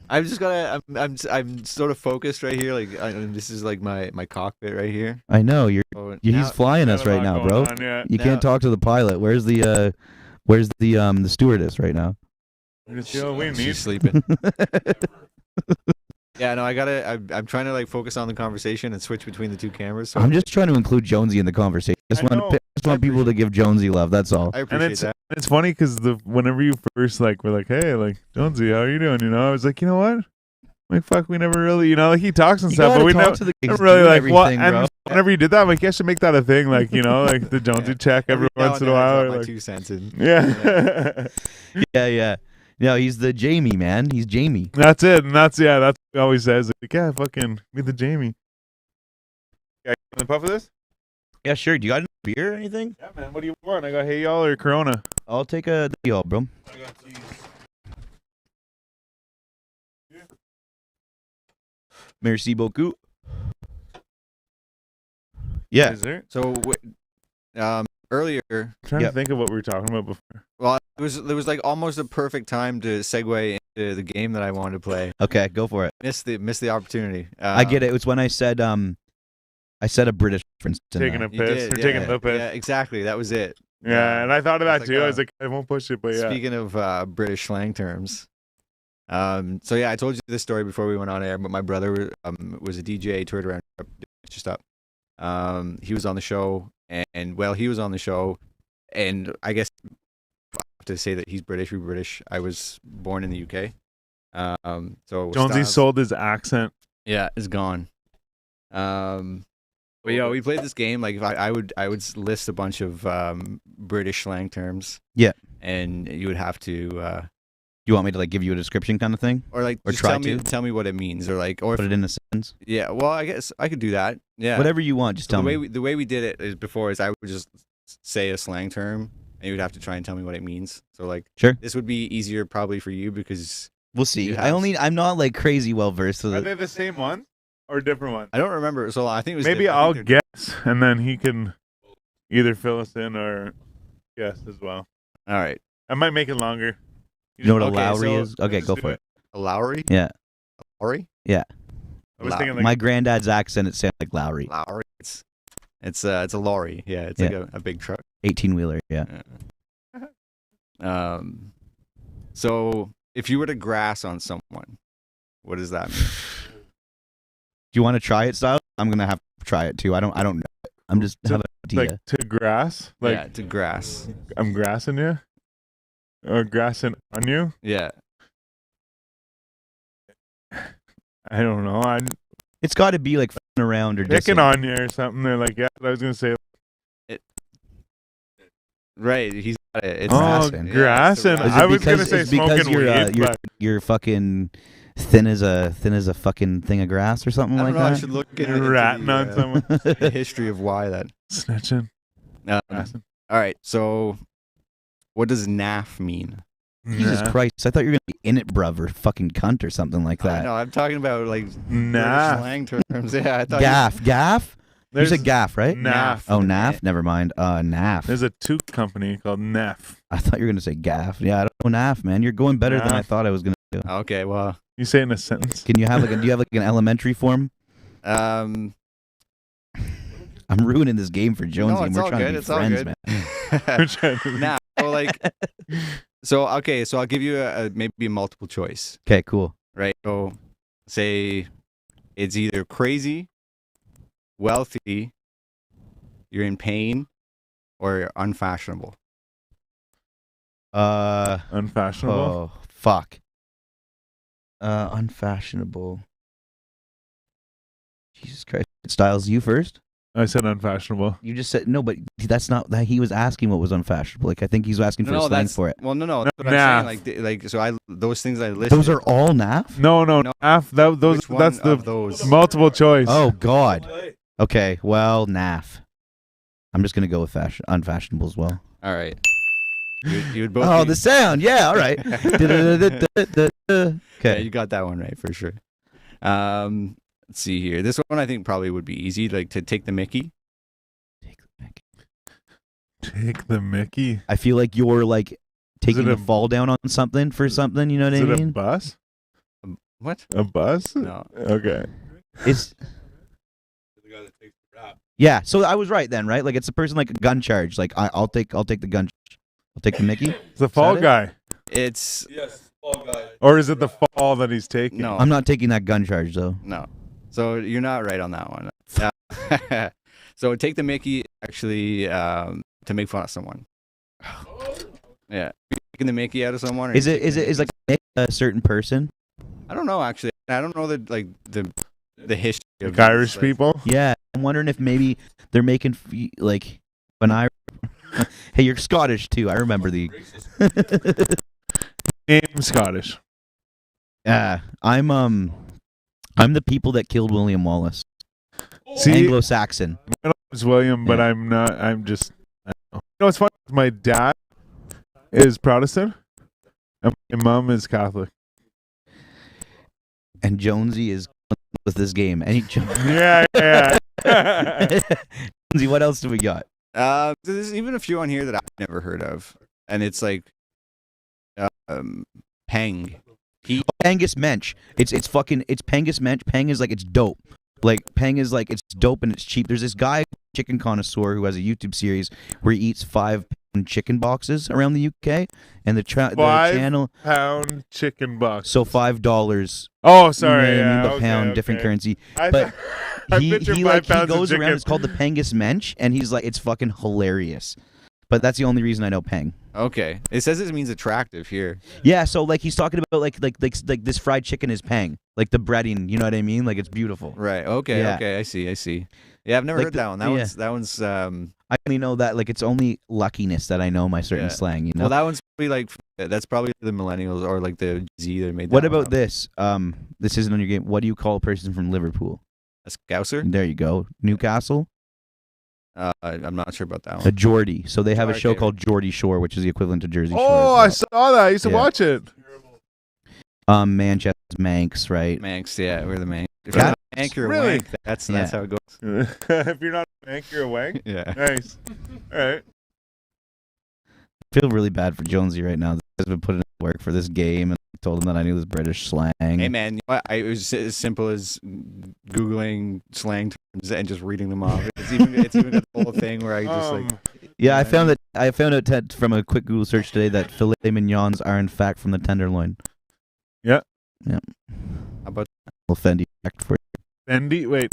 I've just gotta. I'm sort of focused right here. Like this is like my cockpit right here. I know So he's now- flying us right now, bro. You Now- can't talk to the pilot. Where's the stewardess right now? She's sleeping. Yeah, no, I'm trying to like focus on the conversation and switch between the two cameras. So I'm just trying to include Jonesy in the conversation. Just want people to give Jonesy love. That's all. I appreciate that. It's funny because whenever you first like were like, hey, like Jonesy, how are you doing? You know, I was like, you know what? Like fuck, we never really, you know, like he talks and You stuff, but gotta we talk never to the kids, really do like what. everything, And bro. whenever you did that, I'm like, yeah, I should make that a thing, like, you know, like the Jonesy check every now once and in a then I while. drop or, my like, 2 cents in. yeah. Yeah. No, he's the Jamie, man. He's Jamie. That's it, and that's what he always says. Like, yeah, fucking be the Jamie. Yeah, you want a puff of this? Yeah, sure. Do you got a beer or anything? Yeah, man. What do you want? I got Hey Y'all or Corona. I'll take a y'all, bro. I got these. Merci beaucoup. Yeah. Is there? So earlier, I'm trying to think of what we were talking about before. well, it was like almost a perfect time to segue into the game that I wanted to play. Okay, go for it. Missed the opportunity. I get it. It was when I said a British reference. Taking a You piss. did, Or taking yeah, the piss. yeah, exactly. That was it. Yeah, and I thought of that It's too. like, I was like, I won't push it, but yeah. Speaking of British slang terms, so yeah, I told you this story before we went on air. But my brother was a DJ, toured around Europe, did stuff. He was on the show, and well, he was on the show, and I guess I have to say that he's British. We're British. I was born in the UK. So Jonesy Styles- sold his accent. Yeah, it's gone. But yeah, we played this game. Like, if I would list a bunch of British slang terms. Yeah. And you would have to, You want me to like give you a description kind of thing? or like, Or just try tell me what it means, or like, or Put if, it in a sentence. yeah. Well, I guess I could do that. Yeah. Whatever you want, just So tell the way me. the way we did it is before is I would just say a slang term, and you would have to try and tell me what it means. So like, Sure. this would be easier probably for you because We'll see. You have- I'm not like crazy well versed with Are it. they the same one or different one? I don't remember. So I think it was Maybe I I'll think they're- guess, and then he can either fill us in or guess as well. All right, I might make it longer. You know what a Okay, Lowry so- is? Okay, Let's go do for it. it. a Lowry. Yeah. Lowry. I was Low- thinking like My granddad's accent, it sounded like Lowry. Lowry. It's a lorry. Yeah, it's like a big truck. 18-wheeler, yeah. So if you were to grass on someone, what does that mean? Do you want to try it, Styles? I'm gonna have to try it too. I don't know it. I'm just So, having an idea. like to grass, like yeah, to grass. I'm grassing you, or grassing on you. Yeah. I don't know. It's got to be like around or picking dissing. on you or something. They're like, yeah, I was gonna say. Right, he's got it. It's grassing. Grassing. Yeah, it's I was gonna say it's because smoking you're weed, you're but you're fucking thin as a fucking thing of grass or something I like don't know. I that. should look you're into ratting the, on someone. the history of why that. Snitching. All Grassing. right, so what does naff mean? Jesus Nah. Christ! I thought you were gonna be in it, bruv, or fucking cunt or something like that. No, I'm talking about like Nah. British slang terms. Yeah, I thought Gaff. There's You said gaff, right? Naff. Oh, naff. Never mind. Naff. There's a toque company called Neff. I thought you were gonna say gaff. Yeah, I don't know naff, man. You're going better than I Naff. thought I was gonna do. Okay, well, You say it in a sentence. Can you have do you have like an elementary form? um, I'm ruining this game for Jonesy, no, and it's we're all trying good. to be It's all friends, good. man. Now, so like, so okay, so I'll give you maybe a multiple choice, Okay, cool. right? So, say it's either crazy, wealthy, you're in pain, or you're unfashionable. Unfashionable. Oh, fuck. Unfashionable. Jesus Christ. Styles, you first? I said unfashionable. You just said no, but that's not that. He was asking what was unfashionable. Like I think he's asking for a slang that's for it. Well, no, that's what Naff. I'm saying. Like, so those things I listed. Those are all naff. No, No. those. Which one That's the of those? multiple choice. Oh God. Okay, well, naff. I'm just gonna go with unfashionable as well. All right. You would both. Oh, be- the sound. Yeah, all right. Yeah, Okay. you got that one right for sure. Let's see here. This one I think probably would be easy, like to take the Mickey. Take the Mickey. I feel like you're like taking it a a- fall down on something for something. You know what Is I it a mean? bus? What? A bus? No. Okay. It's yeah. So I was right then, right? Like it's a person like a gun charge. Like I'll take the gun. I'll take the Mickey. It's the fall it? guy. It's Or is it the fall that he's taking? no. I'm not taking that gun charge though. No. So you're not right on that one. So take the Mickey actually to make fun of someone. Yeah. Taking the Mickey out of someone. Or Is taking the like Mickey- a certain person? I don't know actually. I don't know the history of Like Irish these, people? Yeah, I'm wondering if maybe they're making like when I. Hey, you're Scottish too. I remember the. I'm Scottish. I'm the people that killed William Wallace. See, Anglo-Saxon. my name is William, but Yeah. I'm not. I'm just. I don't know. You know what's funny? My dad is Protestant, and my mom is Catholic. And Jonesy is with this game. Yeah. Jonesy, what else do we got? There's even a few on here that I've never heard of, and it's like, Peng. Pangus Mensch. It's Pangus Mensch. Peng is like it's dope. Like Peng is like it's dope and it's cheap. There's this guy, chicken connoisseur, who has a YouTube series where he eats 5-pound chicken boxes around the UK, and the channel. £5 chicken box. So $5. Oh, sorry. You know what I Yeah, mean? But okay, pound, different okay. currency. I But I he picture he 5 like he pounds of goes around. chicken. It's called the Pangus Mensch, and he's like it's fucking hilarious. But that's the only reason I know Peng. Okay. It says it means attractive here. Yeah, so like he's talking about like this fried chicken is Peng, like the breading. You know what I mean? Like it's beautiful. Right. Okay. Yeah. Okay. I see. Yeah, I've never Like heard the- that one. That one's I only know that like it's only luckiness that I know my certain Yeah. slang. You know. well, that one's probably like that's probably the millennials or like the Z that made that. What one about up. this? This isn't on your game. What do you call a person from Liverpool? A Scouser? There you go. Newcastle. I'm not sure about that A one. Geordie. So they have a show Okay. called Geordie Shore, which is the equivalent to Jersey Shore. Oh, I as saw that. I used to Yeah. watch it. well. Manchester's Manx, right? Manx, yeah, we're the Manx. If Yeah. you're not a Manx, you're a Really? wank. That's Yeah. how it goes. If you're not a wank, you're a wank. Yeah. Nice. All right. I feel really bad for Jonesy right now. This has been putting in work for this game, and I told him that I knew this British slang. Hey man, you know what? It was as simple as googling slang terms and just reading them off. It's even got the whole thing where I just like. Yeah, I found out from a quick Google search today that filet mignons are in fact from the tenderloin. Yeah. Yeah. How about Little Fendi fact for you.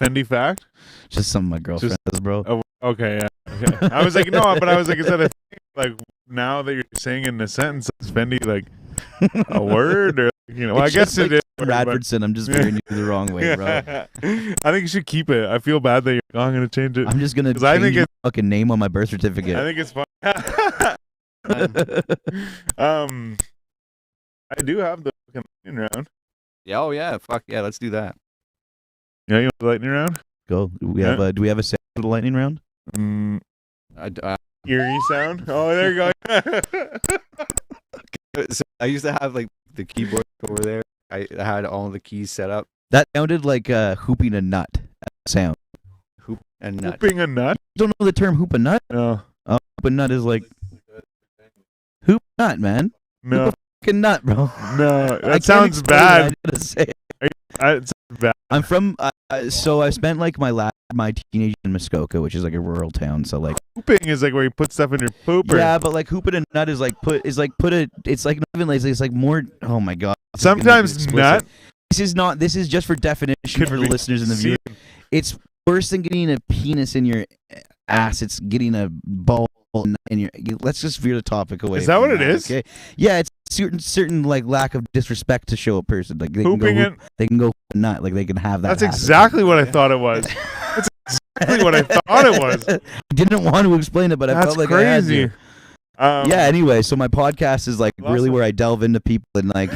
Fendi fact? Just something my girlfriend does, bro. Oh, okay, yeah. Okay. I was like, no, but I was like, is that a thing? Like, now that you're saying it in a sentence, is Fendi like a word, or well, I guess it is. Radfordson, I'm just veering you the wrong way, bro. I think you should keep it. I feel bad that you're. I'm gonna change it. I'm just gonna change I think my fucking name on my birth certificate. I think it's fun. I do have the fucking lightning round. Yeah, oh yeah, fuck yeah, let's do that. Yeah, you want the lightning round? Go. Do we have a sound for the lightning round? Eerie sound. Oh, there you go. So I used to have like the keyboard over there. I had all the keys set up. That sounded like hooping a nut sound. Hoop and nut. Hooping a nut? You don't know the term hoop a nut? No. Oh, hoop a nut is like hoop nut, man. No. Hoop a fucking nut, bro. No. That sounds bad. I gotta say. It sounds bad. I'm from. So I spent like my teenage in Muskoka, which is like a rural town. So like Hooping is like where you put stuff in your pooper. yeah, but like hooping a nut is like it's like not even lazy. It's like more. Oh my god. Sometimes nut. This is just for definition for the listeners and the viewers. It's worse than getting a penis in your ass. It's getting a ball in your. Let's just veer the topic away. Is that what it is? Okay. Yeah, it's certain like lack of disrespect to show a person. Like they can go nut. Like they can have that. That's exactly what I thought it was. That's exactly what I thought it was. I didn't want to explain it, but I felt like crazy. I had to. Yeah. Anyway, so my podcast is like really where I delve into people and like.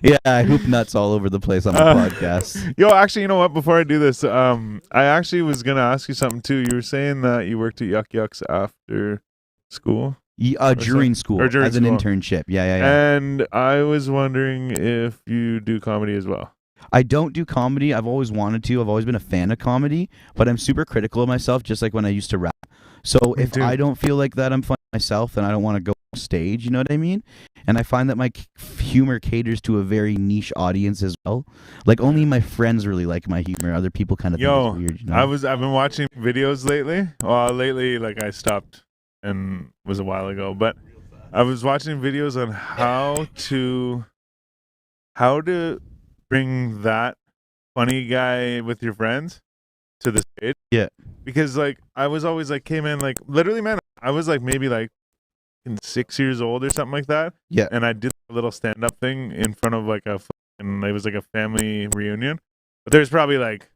Yeah, I hoop nuts all over the place on my podcast. Yo, actually, you know what? Before I do this, I actually was gonna ask you something too. You were saying that you worked at Yuck Yucks after school. During school, or during as an school. internship. Yeah. And I was wondering if you do comedy as well. I don't do comedy. I've always wanted to. I've always been a fan of comedy, but I'm super critical of myself, just like when I used to rap. So if I don't feel like that I'm funny myself, then I don't want to go on stage, you know what I mean? And I find that my humor caters to a very niche audience as well. Like only my friends really like my humor. Other people kind of think it's weird, you know? I've been watching videos lately. Well, lately, like I stopped and was a while ago, but I was watching videos on how to bring that funny guy with your friends to the stage. Yeah. Because like I was always like, hey man, like literally man, I was like maybe like 6 years old or something like that. Yeah. And I did a little stand up thing in front of like it was like a family reunion. But there's probably like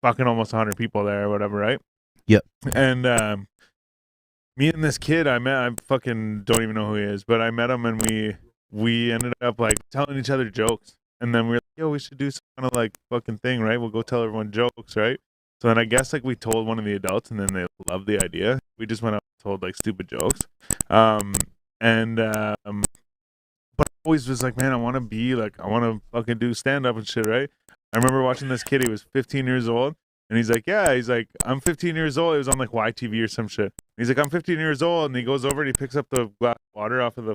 fucking almost 100 people there or whatever, right? Yep. And me and this kid I met, I fucking don't even know who he is, but I met him and we ended up like telling each other jokes. And then we were like, yo, we should do some kind of like fucking thing, right? We'll go tell everyone jokes, right? So then I guess like we told one of the adults and then they loved the idea. We just went out and told like stupid jokes. But I always was like, man, I want to fucking do stand up and shit, right? I remember watching this kid, he was 15 years old. And he's like, I'm 15 years old. It was on like YTV or some shit. And he's like, I'm 15 years old. And he goes over and he picks up the glass of water off of the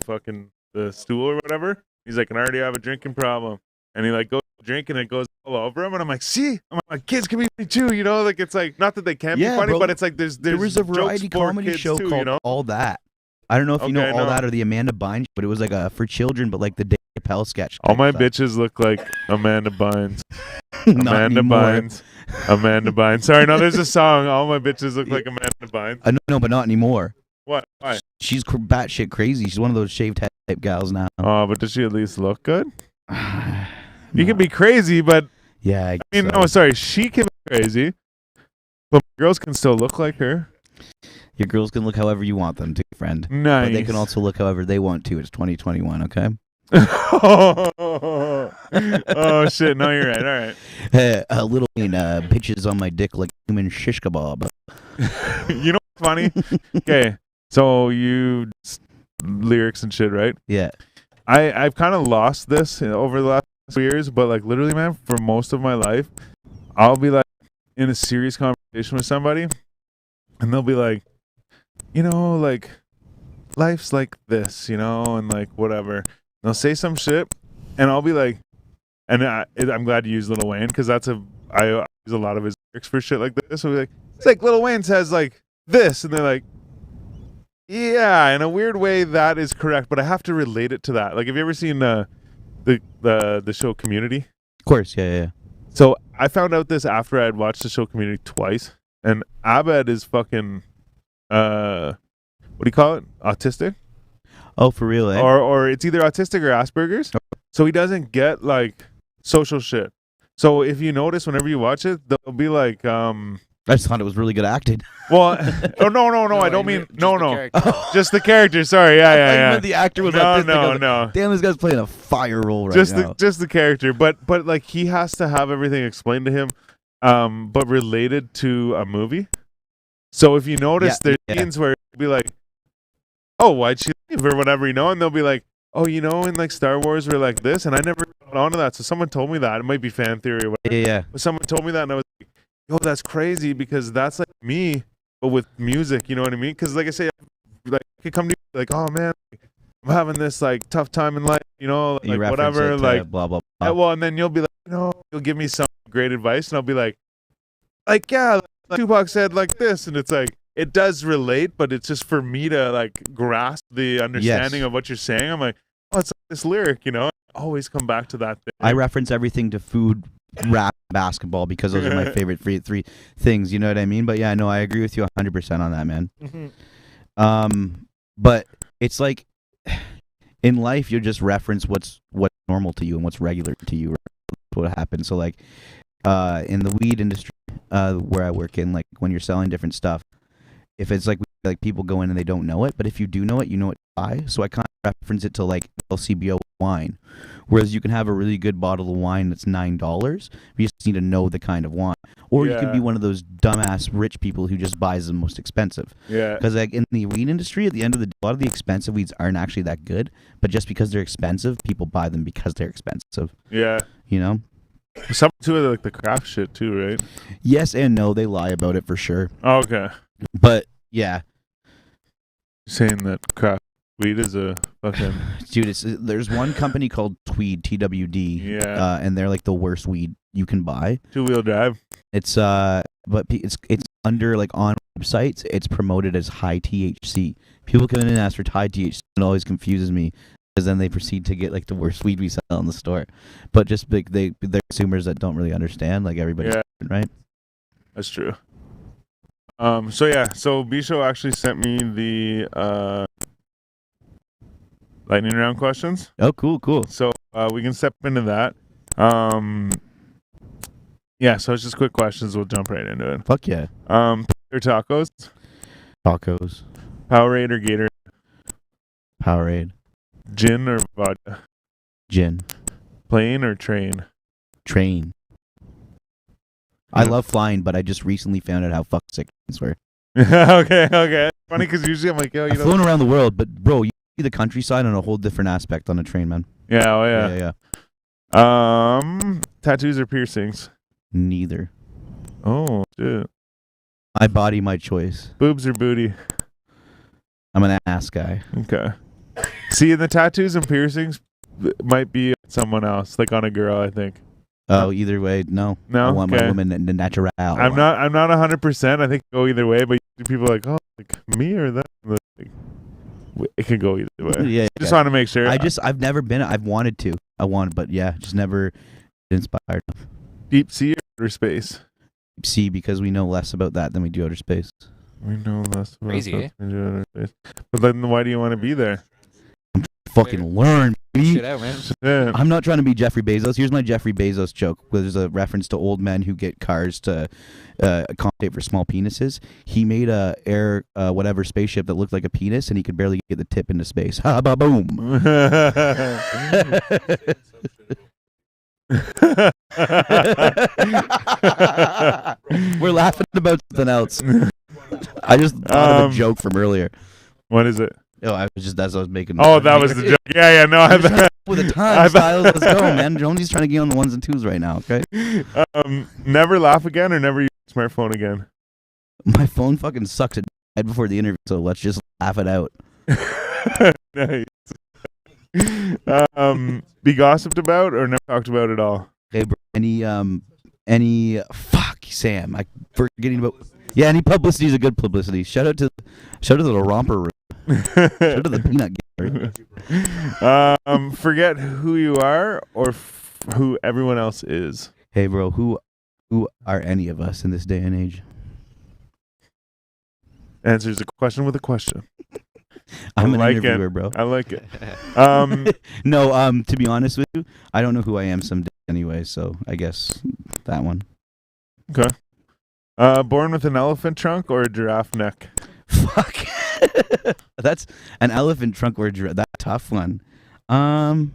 stool or whatever. He's like, and I already have a drinking problem. And he like goes to drink and it goes all over him. And I'm like, kids can be funny too, you know? Like it's like, not that they can't be funny, but it's like there was a variety comedy show too, called you know? All That. I don't know if you know All That or the Amanda Bynes, but it was like for children, but like the Dave Chappelle sketch. All my bitches look like Amanda Bynes. Amanda Bynes. Sorry, no, there's a song. All my bitches look like Amanda Bynes. No, but not anymore. What? Why? She's batshit crazy. She's one of those shaved head type gals now. Oh, but does she at least look good? You can be crazy, but yeah. She can be crazy, but girls can still look like her. Your girls can look however you want them to, friend. Nice. But they can also look however they want to. It's 2021, okay? Oh shit! No, you're right. All right. A little bitches on my dick like human shish kebab. You know what's funny? Okay, so you lyrics and shit, right? Yeah. I've kind of lost this over the last few years, but like literally, man, for most of my life, I'll be like in a serious conversation with somebody, and they'll be like, you know, like life's like this, you know, and like whatever. And they'll say some shit, and I'll be like, and I'm glad you use Lil Wayne because I use a lot of his lyrics for shit like this. So we're like, it's like Lil Wayne says like this, and they're like, yeah, in a weird way that is correct, but I have to relate it to that. Like, have you ever seen the show Community? Of course, yeah. So I found out this after I had watched the show Community twice, and Abed is fucking what do you call it? Autistic? Oh, for real, eh? Or it's either autistic or Asperger's. So he doesn't get like social shit. So if you notice whenever you watch it, they'll be like, I just thought it was really good acting. well, oh no, I don't mean just the character. Sorry, yeah. The actor was No, autistic. I no, was like, no. Damn, this guy's playing a fire role right Just now. the character, but like he has to have everything explained to him, but related to a movie. So if you notice, there's scenes where it'll be like, oh, why'd she leave or whatever, you know, and they'll be like, oh, you know, in like Star Wars we're like this, and I never got onto that. So someone told me that. It might be fan theory or whatever. Yeah. But someone told me that, and I was like, yo, that's crazy because that's like me, but with music. You know what I mean? Because like I say, like I could come to you like, oh man, I'm having this like tough time in life, you know, like whatever, like blah blah blah. well, and then you'll be like, you know, you'll give me some great advice, and I'll be like yeah, like Tupac said like this, and it's like it does relate, but it's just for me to like grasp the understanding of what you're saying. I'm like, oh, it's like this lyric, you know. I always come back to that thing. I reference everything to food, rap, basketball because those are my favorite three things. You know what I mean? But yeah, no, I agree with you 100% on that, man. But it's like in life, you just reference what's normal to you and what's regular to you. Right? What happens? So like in the weed industry, where I work in, like when you're selling different stuff, if it's like people go in and they don't know it, but if you do know it, you know what to buy. So I kind of reference it to like LCBO wine, whereas you can have a really good bottle of wine that's $9. You just need to know the kind of wine, or you can be one of those dumbass rich people who just buys the most expensive. Yeah. Because like in the weed industry, at the end of the day, a lot of the expensive weeds aren't actually that good, but just because they're expensive, people buy them because they're expensive. Yeah. You know. Some too of like the craft shit too, right? Yes and no, they lie about it for sure. Oh, okay. But yeah, saying that craft weed is a fucking dude. There's one company called Tweed, TWD. Yeah. And they're like the worst weed you can buy. 2-wheel drive. It's but it's under like on websites. It's promoted as high THC. People come in and ask for high THC. It always confuses me. Because then they proceed to get like the worst weed we sell in the store, but just like they're consumers that don't really understand, like everybody, right? That's true. So Bisho actually sent me the lightning round questions. Oh, cool. So we can step into that. So it's just quick questions. We'll jump right into it. Fuck yeah. Or tacos. Tacos. Powerade or Gatorade. Powerade. Gin or vodka? Gin. Plane or train? Train. I love flying, but I just recently found out how fuck sick things were. Okay. Funny because usually I'm like, yo, I've flown around the world, but bro, you see the countryside on a whole different aspect on a train, man. Yeah. Tattoos or piercings? Neither. Oh, shit. My body, my choice. Boobs or booty? I'm an ass guy. Okay. See, the tattoos and piercings might be someone else, like on a girl, I think. Oh, either way, no. I want my woman in the natural. I'm not 100%. I think go either way, but people are like, oh, like me or that. Like, it can go either way. Yeah. Just want to make sure. I've never been. I've wanted to. But yeah, just never inspired enough. Deep sea or outer space? Deep sea, because we know less about that than we do outer space. We know less about crazy, that than we do outer space. But then why do you want to be there? Fucking learn, baby. Shit out, man. Yeah. I'm not trying to be Jeffrey Bezos. Here's my Jeffrey Bezos joke. Where there's a reference to old men who get cars to accommodate for small penises. He made a whatever spaceship that looked like a penis, and he could barely get the tip into space. Ha ba boom. We're laughing about something else. I just thought of a joke from earlier. What is it? Oh, that's what I was making. Oh, that was the joke. Yeah. No, with the time, Styles. Let's go, man. Jonesy's trying to get on the ones and twos right now. Okay. Never laugh again, or never use your smartphone again. My phone fucking sucks at right before the interview, so let's just laugh it out. Nice. Be gossiped about or never talked about at all. Okay, bro. Any fuck, Sam. I forgetting about. Yeah, any publicity is a good publicity. Shout out to the romper room. Shout out to the peanut gallery. Forget who you are or who everyone else is. Hey, bro, who are any of us in this day and age? Answers a question with a question. I'm an like interviewer, it. bro. I like it. No, to be honest with you, I don't know who I am someday anyway, so I guess that one. Okay. Born with an elephant trunk or a giraffe neck? Fuck. That's an elephant trunk or that tough one. I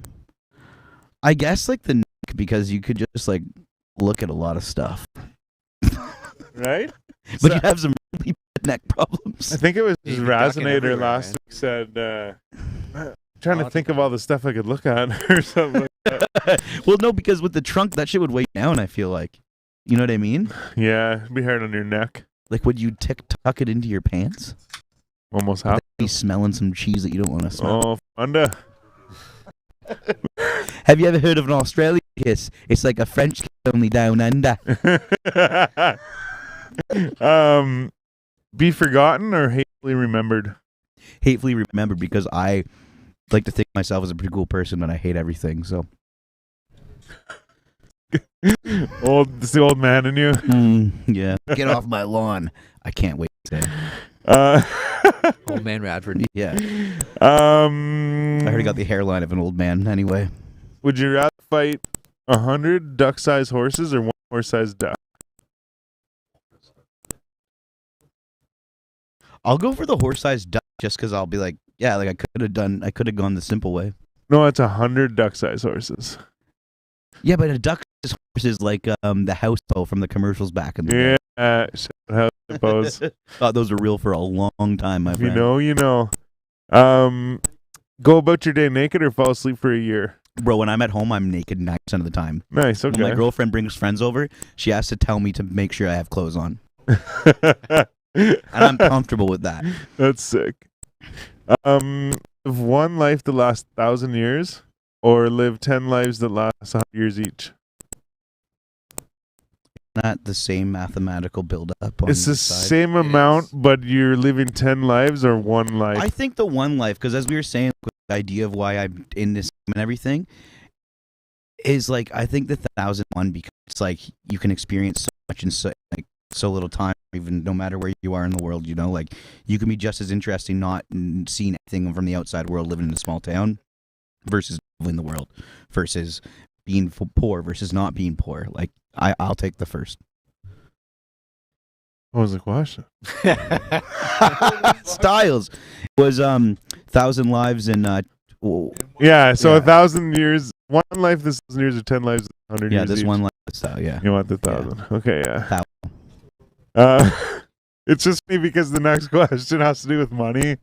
guess like the neck, because you could just like look at a lot of stuff. Right? But you have some really bad neck problems. I think it was You could duck it Razonator everywhere, last man. week said, trying to think of all the stuff I could look at or something like that. Well, no, because with the trunk, that shit would weigh down, I feel like. You know what I mean? Yeah, it'd be hard on your neck. Like, would you tuck it into your pants? Almost Would half. that be smelling some cheese that you don't want to smell? Oh, Funda. Have you ever heard of an Australian kiss? It's like a French kiss only down under. Be forgotten or hatefully remembered? Hatefully remembered, because I like to think of myself as a pretty cool person, but I hate everything, so. It's the old man in you. Yeah. Get off my lawn. I can't wait to say. Old man Radford. Yeah. I I heard he got the hairline of an old man anyway. Would you rather fight 100 duck-sized horses or one horse-sized duck? I'll go for the horse-sized duck just because I'll be like, yeah, like I could have gone the simple way. No, it's 100 duck-sized horses. Yeah, but a duck horse is like the house though from the commercials back in the day. Yeah, I suppose. Thought those were real for a long time, my If friend. you know, you know. Go about your day naked or fall asleep for a year? Bro, when I'm at home, I'm naked 9% of the time. Nice, okay. When my girlfriend brings friends over, she has to tell me to make sure I have clothes on. And I'm comfortable with that. That's sick. Live one life that lasts 1,000 years or live 10 lives that last 100 years each? Not the same mathematical build-up on It's the each side. same amount, but you're living 10 lives or one life? I think the one life, because as we were saying, the idea of why I'm in this and everything is like, I think the 1,001, because it's like you can experience so much in so little time, even no matter where you are in the world, you know, like you can be just as interesting not seeing anything from the outside world, living in a small town versus traveling the world, versus being poor versus not being poor. Like I'll take the first. What was the question? Styles was 1,000 lives in Yeah, so Yeah. 1,000 years, one life this 1,000 years or 10 lives 100 yeah, years this each. one lifestyle, yeah. You want the 1,000. Okay, yeah. 1,000. It's just funny because the next question has to do with money.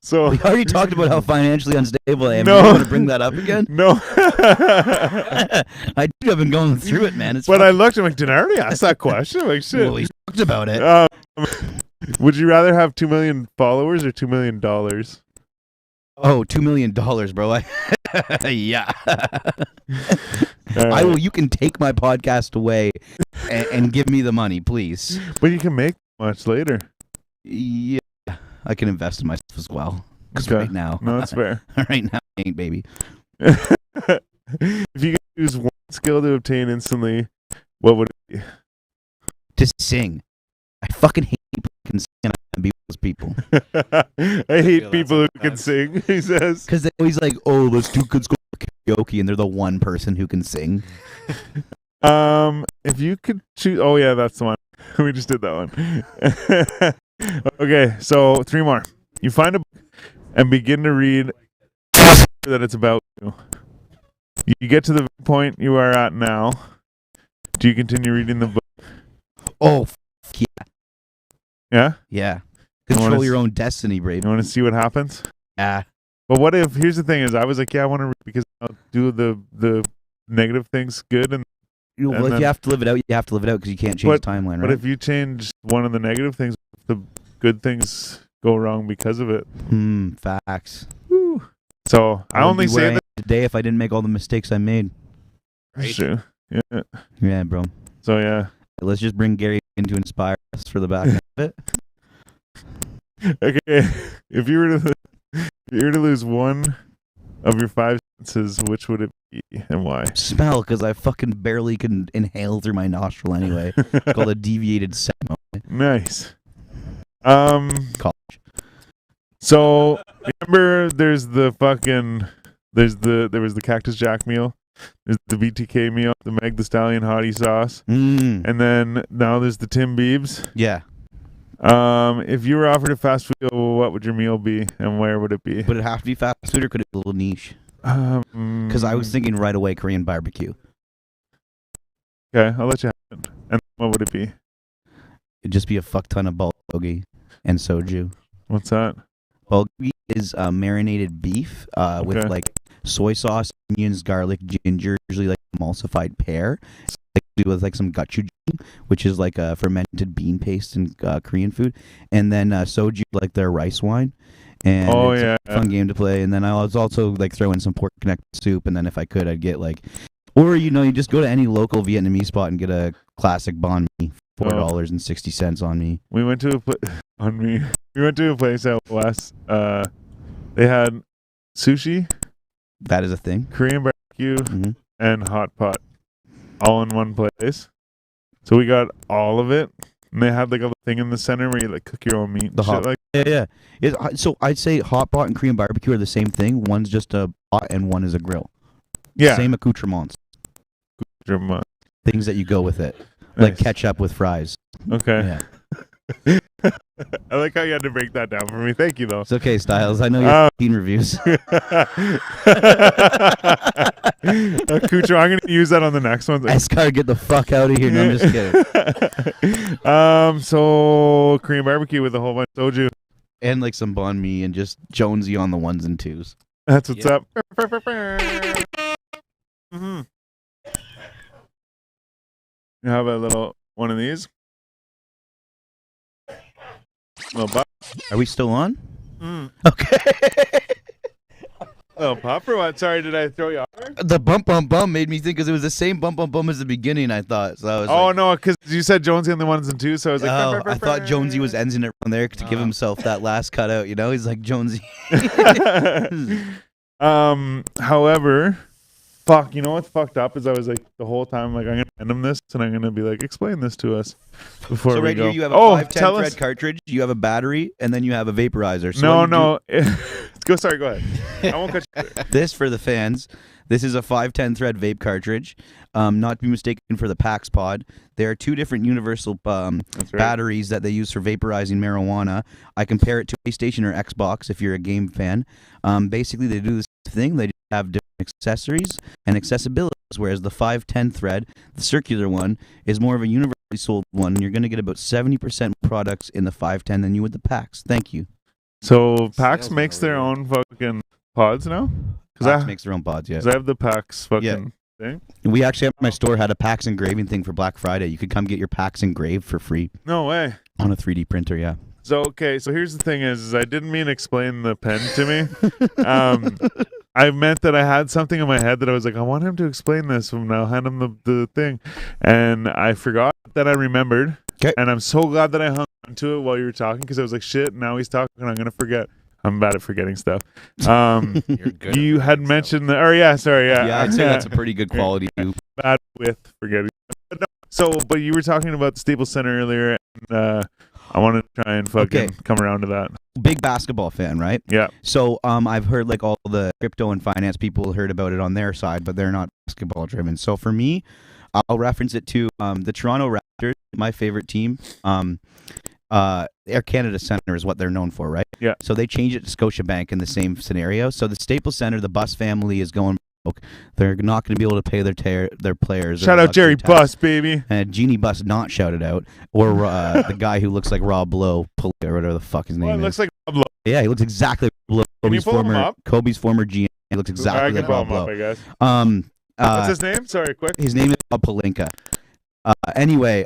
So We already talked about how financially unstable I am. No. You want to bring that up again? no. I do. I've been going through it, man. It's But I looked, I'm like, did I already ask that question? I'm like, shit. well, we talked about it. Would you rather have 2 million followers or $2 million? Oh, $2 million, bro. Yeah. I will. You can take my podcast away and give me the money, please. But you can make much later. Yeah, I can invest in myself as well. Because Okay. right now, No, that's fair. right now, I ain't, baby. If you could use one skill to obtain instantly, what would it be? To sing. I fucking hate people who can sing, and I can't be with those people. I hate feel that people who can sometimes. sing, he says. Because they're always like, oh, let's do kids go karaoke, and they're the one person who can sing. If you could choose, oh yeah, that's the one. We just did that one. Okay, so 3 more. You find a book and begin to read that it's about you. You get to the point you are at now. Do you continue reading the book? Oh, yeah. Yeah? Yeah. You wanna Control s- your own destiny, brave. You want to see what happens? Yeah. But what if, here's the thing is, I was like, yeah, I want to read because I'll do the negative things good. And Well, And if then- you have to live it out, you have to live it out because you can't change the timeline, right? But if you change one of the negative things, the good things go wrong because of it. Facts. Woo. So I wouldn't only be where say I am today if I didn't make all the mistakes I made. that's true. Yeah. Yeah, bro. So yeah. Let's just bring Gary in to inspire us for the back end of it. Okay. If you were to lose one of your 5 senses, which would it be and why? Smell, because I fucking barely can inhale through my nostril anyway. It's called a deviated septum. Nice. College. So remember, there was the Cactus Jack meal, there's the VTK meal, the Meg the Stallion hottie sauce, and then now there's the Tim Biebs. Yeah. If you were offered a fast food meal, what would your meal be, and where would it be? Would it have to be fast food, or could it be a little niche? Because I was thinking right away Korean barbecue. Okay, I'll let you have it. And what would it be? It'd just be a fuck ton of bulgogi and soju. What's that? Bulgogi is marinated beef with like soy sauce, onions, garlic, ginger, usually like emulsified pear. Do with like some gochujang, which is like a fermented bean paste in Korean food, and then soju, like their rice wine. And it's a fun game to play. And then I was also like throw in some pork connected soup, and then if I could, I'd get like, or you just go to any local Vietnamese spot and get a classic banh mi, $4.60 on me. We went to a place out west. They had sushi. That is a thing. Korean barbecue and hot pot, all in one place. So we got all of it, and they had like a thing in the center where you like cook your own meat. Yeah. So I'd say hot pot and Korean barbecue are the same thing. One's just a pot and one is a grill. Yeah. Same accoutrements. Things that you go with it, like ketchup with fries. Okay. Yeah. I like how you had to break that down for me. Thank you, though. It's okay, Styles. I know you're 15 reviews. Kucho, I'm going to use that on the next one. Escar, get the fuck out of here. No, I'm just kidding. So Korean barbecue with a whole bunch of soju. And like some banh mi and just Jonesy on the ones and twos. That's what's up. You have a little one of these. Little pop. Are we still on? Okay. Little pop or what? Sorry, did I throw you off there? The bump made me think because it was the same bump as the beginning. I thought so. I was no, because you said Jonesy on the ones and twos, so I was like, I thought Jonesy was ending it from there to give himself that last cutout. He's like Jonesy. However, fuck, you know what's fucked up is I was like the whole time like I'm gonna end him this and I'm gonna be like explain this to us before so we right go. Here you have a 510 thread cartridge, you have a battery, and then you have a vaporizer. So no. Sorry, go ahead. I won't cut you. This for the fans. This is a 510 thread vape cartridge, not to be mistaken for the PAX pod. There are two different universal batteries that they use for vaporizing marijuana. I compare it to PlayStation or Xbox if you're a game fan. Basically, they do the same thing. They have different accessories and accessibilities, whereas the 510 thread, the circular one, is more of a universally sold one. You're going to get about 70% products in the 510 than you would the PAX. Thank you. So PAX makes their own fucking pods now? PAX makes their own pods, yeah. Because I have the PAX fucking thing. We actually, at my store, had a PAX engraving thing for Black Friday. You could come get your PAX engraved for free. No way. On a 3D printer, yeah. So, okay, so here's the thing is I didn't mean to explain the pen to me. I meant that I had something in my head that I was like, I want him to explain this, and I'll hand him the thing. And I forgot that I remembered. Okay. And I'm so glad that I hung on to it while you were talking because I was like, shit, now he's talking, I'm going to forget. I'm bad at forgetting stuff. You're good. You had mentioned that. Yeah, I'd say that's a pretty good quality. Bad with forgetting. But you were talking about the Staples Center earlier, and I want to try and fucking come around to that. Big basketball fan, right? Yeah. So I've heard like all the crypto and finance people heard about it on their side, but they're not basketball driven. So for me, I'll reference it to the Toronto Raptors, my favorite team. Air Canada Center is what they're known for, right? Yeah. So they changed it to Scotiabank in the same scenario. So the Staples Center, the Bus family is going broke. They're not going to be able to pay their players. Shout out Jerry Bus, baby. And Jeannie Bus not shouted out. Or the guy who looks like Rob Lowe, or whatever the fuck his name is. Looks like Rob Lowe. Yeah, he looks exactly like Kobe's former GM. He looks exactly like Rob Lowe. I guess. What's his name? Sorry, quick. His name is Bob Pelinka. Anyway,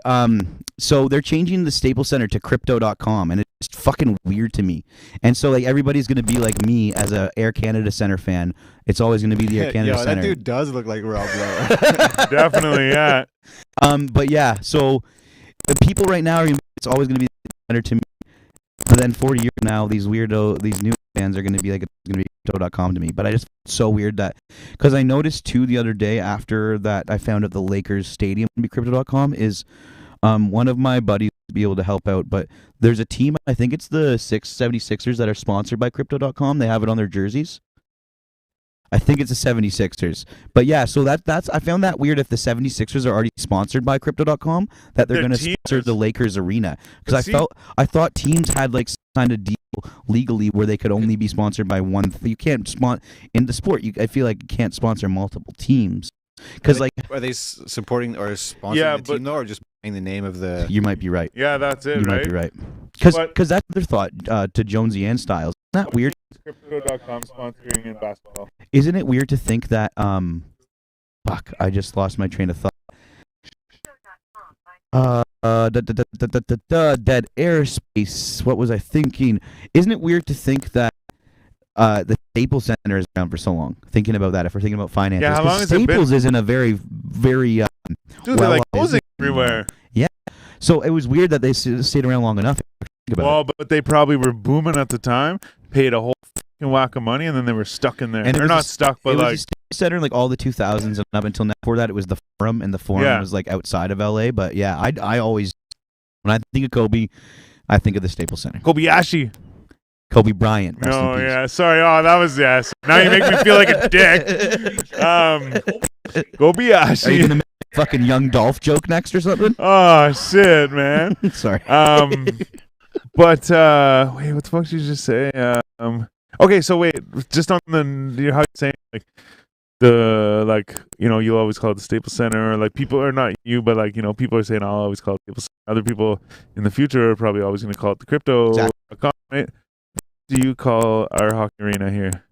so they're changing the Staples Center to crypto.com, and it's fucking weird to me. And so, like, everybody's going to be like me as a Air Canada Center fan. It's always going to be the Air Canada Center. That dude does look like Rob Lowe. Definitely, yeah. But yeah, so the people right now, it's always going to be the Center to me. But then 40 years now, these new fans are going to be like, it's going to be crypto.com to me. But I just felt so weird that, because I noticed too the other day after that I found out the Lakers stadium would be crypto.com is one of my buddies to be able to help out. But there's a team, I think it's the 76ers that are sponsored by Crypto.com. They have it on their jerseys. I think it's the 76ers. But yeah, so that's I found that weird if the 76ers are already sponsored by Crypto.com that they're going to sponsor the Lakers arena. Because I thought teams had like signed a deal legally where they could only be sponsored by one. You can't in the sport. I feel like you can't sponsor multiple teams. Because are they supporting or sponsoring the team though, or just buying the name of the? You might be right. Yeah, that's it. You might be right. Because that's their thought to Jonesy and Styles. Isn't that weird? Crypto.com sponsoring in basketball. Isn't it weird to think that fuck, I just lost my train of thought. Dead airspace. What was I thinking? Isn't it weird to think that the Staples Center is around for so long? Thinking about that, if we're thinking about finances, yeah, how long has Staples isn't a very dude, they're like closing everywhere. Yeah, so it was weird that they stayed around long enough. Well, but they probably were booming at the time, paid a whole fucking whack of money, and then they were stuck in there. And they're not stuck, but like center in like all the 2000s and up until now. Before that, it was the Forum, and the Forum was like outside of LA. But yeah, I always, when I think of Kobe, I think of the Staples Center. Kobayashi. Kobe Bryant. No, yeah, sorry. Oh, that was now you make me feel like a dick. Kobayashi. Are you gonna make a fucking Young Dolph joke next or something? Oh shit, man. Sorry. But wait, what the fuck did you just say? Okay, so wait, just on the how you saying like you'll always call it the Staples Center, or like people are not you, but like people are saying I'll always call it Staples Center. Other people in the future are probably always going to call it the crypto. Exactly. Right? What do you call our hockey arena here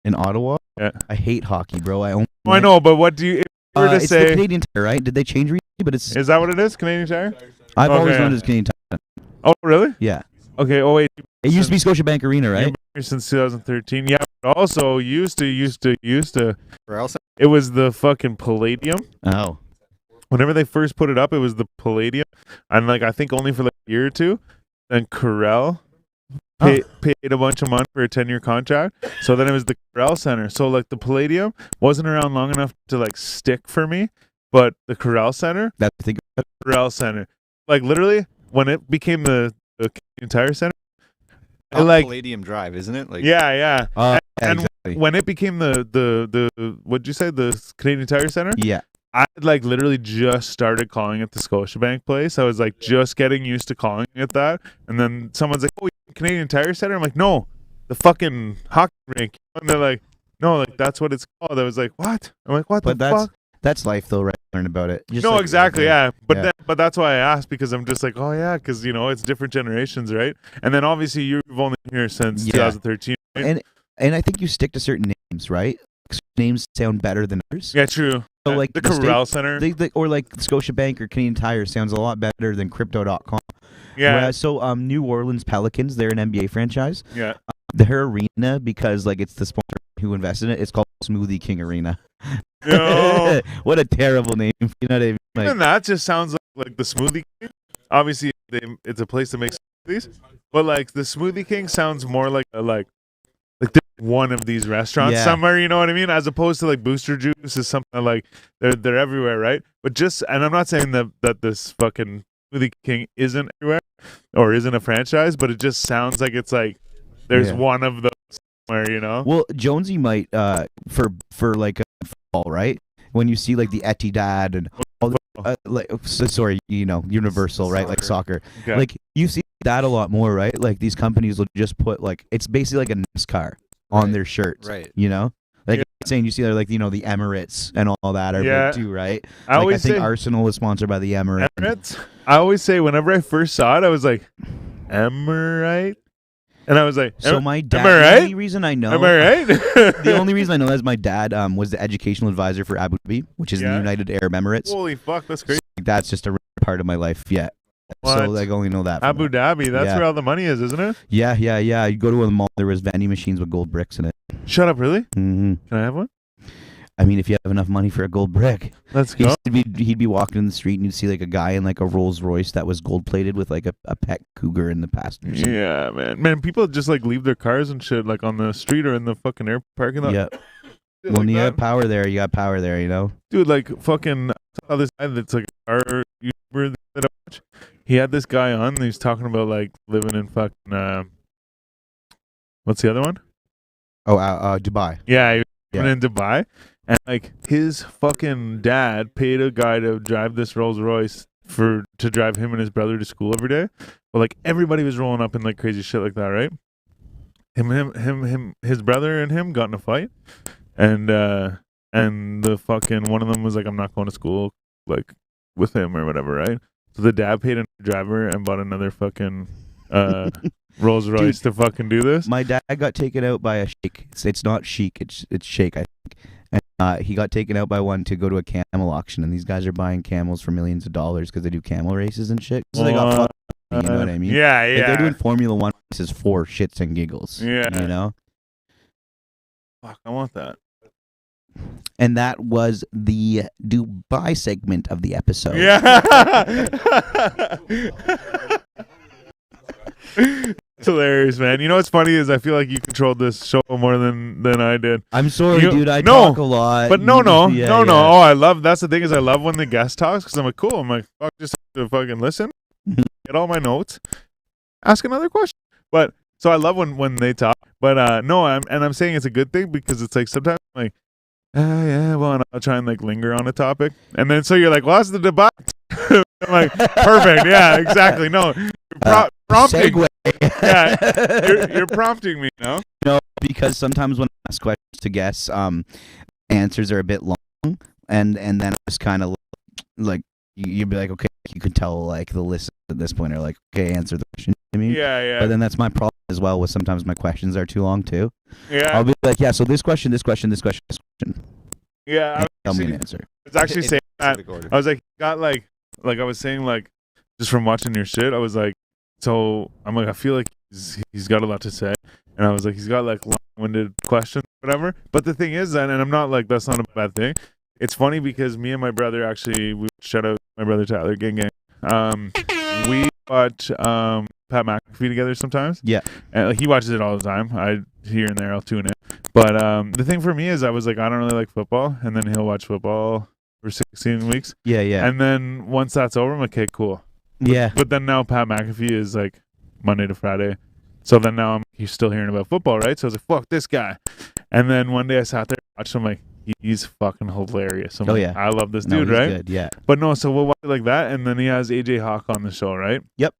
in Ottawa? Yeah, I hate hockey, bro. I know, but what do you? If you were to it's say the Canadian Tire, right? Did they change recently? But is that what it is? Canadian Tire? I've always known it as Canadian Tire. Oh, really? Yeah. Okay. Oh, wait. It used to be Scotiabank Arena, right? Since 2013. Yeah. But also used to. Where else? It was the fucking Palladium. Oh. Whenever they first put it up, it was the Palladium, and like I think only for like a year or two. Then Corel paid a bunch of money for a 10-year contract. So then it was the Corel Center. So like the Palladium wasn't around long enough to like stick for me, but the Corel Center, Corel Center, like literally when it became the Canadian Tire Center, like Palladium Drive, isn't it? Like yeah. And exactly. when it became the what'd you say, the Canadian Tire Center? Yeah. I like literally just started calling it the Scotiabank place. I was like just getting used to calling it that, and then someone's like, "Oh, Canadian Tire Center." I'm like, "No, the fucking hockey rink." And they're like, "No, like that's what it's called." I was like, "What?" I'm like, "What the fuck?" That's life, though, right? Learn about it. Just no, exactly, yeah. But but that's why I asked, because I'm just like, oh yeah, because it's different generations, right? And then obviously you've only been here since 2013, right? And I think you stick to certain names, right? Names sound better than others. Yeah, true. So like the Corel Center, or like Scotiabank or Canadian Tire sounds a lot better than Crypto.com. Yeah. Whereas, so New Orleans Pelicans, they're an NBA franchise. Yeah. Their arena, because like it's the sponsor who invested in it, it's called Smoothie King Arena. No. What a terrible name. You know what I mean? Like, even that just sounds like the Smoothie King. Obviously, it's a place that makes smoothies, but like the Smoothie King sounds more like like there's one of these restaurants somewhere, you know what I mean? As opposed to like Booster Juice is something like they're everywhere, right? But and I'm not saying that this fucking Smoothie King isn't everywhere or isn't a franchise, but it just sounds like it's like there's one of those somewhere, Well, Jonesy might for like football, right? When you see like the Etihad and all the, Universal, right? Like soccer. Okay. Like you see that a lot more, right? Like these companies will just put like it's basically like a NASCAR on their shirts, right? Like saying you see there like the Emirates and all that are big too, right? I think Arsenal was sponsored by the Emirates. I always say whenever I first saw it, I was like, Emirate? And I was like, so my dad, the only reason I know, am I right? The only reason I know is my dad was the educational advisor for Abu Dhabi, which is the United Arab Emirates. Holy fuck, that's crazy. So that's just a part of my life, What? So I only know that. Abu Dhabi, that's where all the money is, isn't it? Yeah. You go to a mall, there was vending machines with gold bricks in it. Shut up, really? Mm-hmm. Can I have one? I mean, if you have enough money for a gold brick. Let's go. He'd be walking in the street and you'd see like a guy in like a Rolls Royce that was gold plated with like a pet cougar in the passenger seat. Yeah, man. People just like leave their cars and shit like on the street or in the fucking air parking lot. Yeah. Well, when you got power there, Dude, like fucking other side that's like our YouTuber that I watch. he had this guy on. And he was talking about like living in fucking what's the other one? Oh, Dubai. Yeah, he was Yeah. living in Dubai, and like his fucking dad paid a guy to drive this Rolls Royce to drive him and his brother to school every day. But like everybody was rolling up in like crazy shit like that, right? His brother and him got in a fight, and the fucking one of them was like, I'm not going to school like with him or whatever, right? So the dad paid a driver and bought another fucking Rolls Royce to fucking do this. My dad got taken out by a sheik. It's not chic, it's sheik, I think. And he got taken out by one to go to a camel auction, and these guys are buying camels for millions of dollars because they do camel races and shit. So they got fucked, you know what I mean? Yeah, Like, yeah. they're doing Formula One races for shits and giggles. Yeah. You know? Fuck, I want that. And that was the Dubai segment of the episode. Yeah. It's hilarious, man. You know what's funny is I feel like you controlled this show more than I did. I'm sorry, You- dude. I no, talk a lot. But no. Yeah. Oh, I love. That's the thing is I love when the guest talks because I'm like, cool. I'm like, fuck, just have to fucking listen, get all my notes, ask another question. But so I love when they talk. But no, I'm saying it's a good thing because it's like sometimes I'm like, yeah, well, and I'll try and like linger on a topic, and then so you're like, well, that's the debate. I'm like, perfect. Yeah, exactly. No, you're prompting. Segue. Yeah, you're prompting me, no? No, because sometimes when I ask questions to guests, answers are a bit long, and then I just kind of like you'd be like, okay, you could tell like the listeners at this point are like, okay, answer the question to me. Yeah. But then that's my problem as well. With sometimes my questions are too long too. Yeah. I'll be like, yeah, so this question. Yeah, And tell me an answer. I was actually saying that. Specific order. I was like, got like I was saying like, just from watching your shit, I was like, so I'm like, I feel like he's got a lot to say, and I was like, he's got like long-winded questions, whatever. But the thing is, and I'm not like that's not a bad thing. It's funny because me and my brother actually, we shout out my brother Tyler, gang. We watch Pat McAfee together sometimes. Yeah. And like, he watches it all the time. I here and there I'll tune in. But the thing for me is I was like, I don't really like football, and then he'll watch football for 16 weeks. Yeah. And then once that's over, I'm like, okay, cool. Yeah. But then now Pat McAfee is like Monday to Friday. So then now he's still hearing about football, right? So I was like, fuck this guy. And then one day I sat there and watched him, like, he's fucking hilarious. I'm Oh, like, yeah. I love this No, dude, he's right? good, yeah. But no, so we'll watch it like that. And then he has AJ Hawk on the show, right? Yep.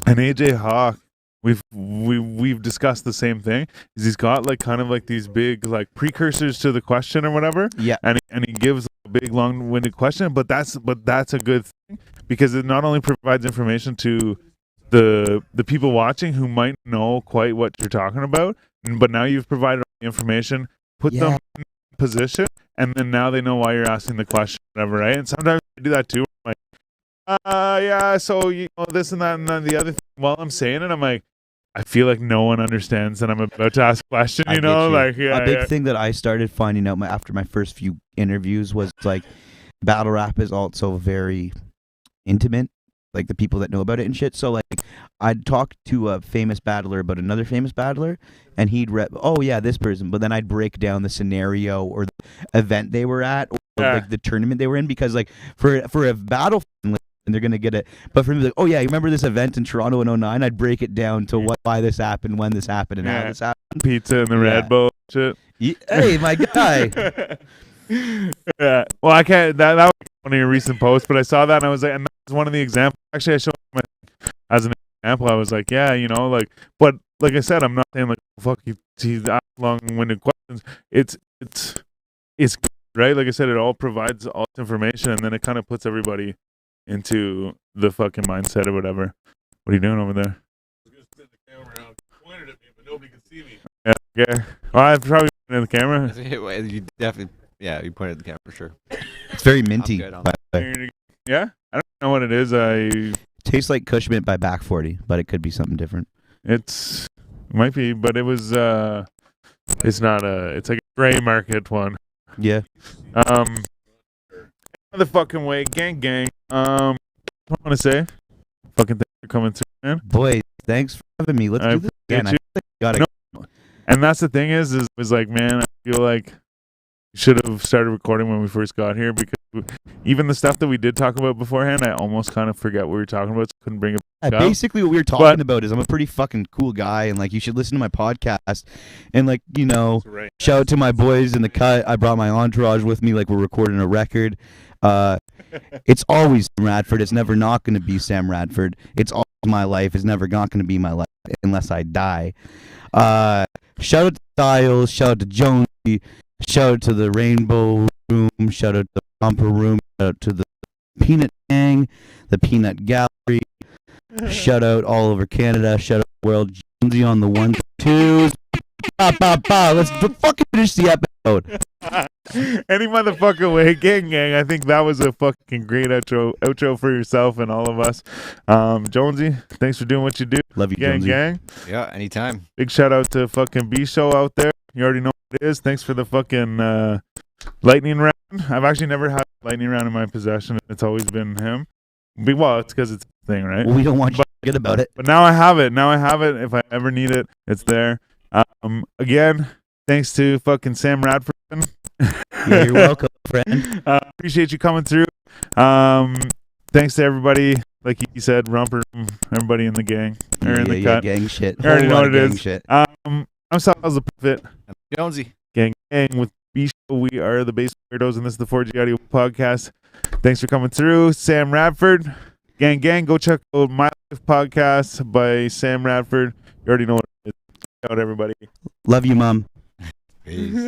And AJ Hawk, we've discussed the same thing. Is he's got like kind of like these big like precursors to the question or whatever. Yeah. And he gives a big long-winded question, but that's a good thing because it not only provides information to the people watching who might know quite what you're talking about, but now you've provided all the information, put them in position, and then now they know why you're asking the question, whatever, right? And sometimes I do that too. I'm like, yeah, so you know this and that and then the other thing. While I'm saying it, I'm like, I feel like no one understands that I'm about to ask a question, you know? Like, yeah. A big thing that I started finding out after my first few interviews was like battle rap is also very intimate, like the people that know about it and shit. So like I'd talk to a famous battler about another famous battler, and he'd oh yeah, this person, but then I'd break down the scenario or the event they were at or like the tournament they were in, because like for a battle and they're gonna get it. But for me, like, oh yeah, you remember this event in Toronto in 09? I'd break it down to why this happened, when this happened, and how this happened. Pizza and the Red Bull shit. Hey, my guy. Yeah. Well, I can't. That was one of your recent posts, but I saw that and I was like, and that was one of the examples. Actually, I showed him as an example. I was like, yeah, you know, like, but like I said, I'm not saying like, fuck, he's asked long-winded questions. It's good, right? Like I said, it all provides all this information, and then it kind of puts everybody into the fucking mindset or whatever. What are you doing over there? I was gonna spin the camera around, pointed at me, but nobody could see me. Yeah. Okay. Well, I probably pointed at the camera. You definitely, yeah, you pointed at the camera for sure. It's very minty. I'm good on by the way. Yeah. I don't know what it is. Tastes like Kush Mint by Back 40, but it could be something different. It might be, but it was. It's not it's like a gray market one. Yeah. The fucking way, gang. What I want to say, fucking thanks for coming through, man. Boy, thanks for having me. Let's do this again. I you. got it. And that's the thing is like, man, I feel like should have started recording when we first got here, because even the stuff that we did talk about beforehand, I almost kind of forget what we were talking about, so I couldn't bring it back up. Basically, what we were talking about is I'm a pretty fucking cool guy, and like you should listen to my podcast, and like shout out to my boys in the cut. I brought my entourage with me, like we're recording a record. It's always Sam Radford. It's never not going to be Sam Radford. It's always my life. It's never not going to be my life unless I die. Shout out to Styles. Shout out to Jonesy. Shout out to the Rainbow Room. Shout out to the Romper Room. Shout out to the Peanut Gang, the Peanut Gallery. Shout out all over Canada. Shout out the world. Jonesy on the 1s and 2s. Let's fucking finish the episode. Any motherfucking way, gang. I think that was a fucking great outro for yourself and all of us. Jonesy, thanks for doing what you do. Love you, Jonesy. Gang. Yeah, anytime. Big shout out to fucking B Show out there. You already know what it is. Thanks for the fucking lightning round. I've actually never had a lightning round in my possession. It's always been him. Well, it's because it's a thing, right? Well, we don't want you to forget about it. But now I have it. If I ever need it, it's there. Again, thanks to fucking Sam Radford. Yeah, you're welcome, friend. Appreciate you coming through. Thanks to everybody, like he said, Romper, everybody in the gang or in the cut. Gang shit. I already know what it is. Shit. I'm Styles the Prophet. Jonesy. Gang with B Show. We are the Base Weirdos, and this is the 4G Audio Podcast. Thanks for coming through, Sam Radford. Gang, go check out My Life Podcast by Sam Radford. You already know what it is. Check out everybody. Love you, Mom. Peace.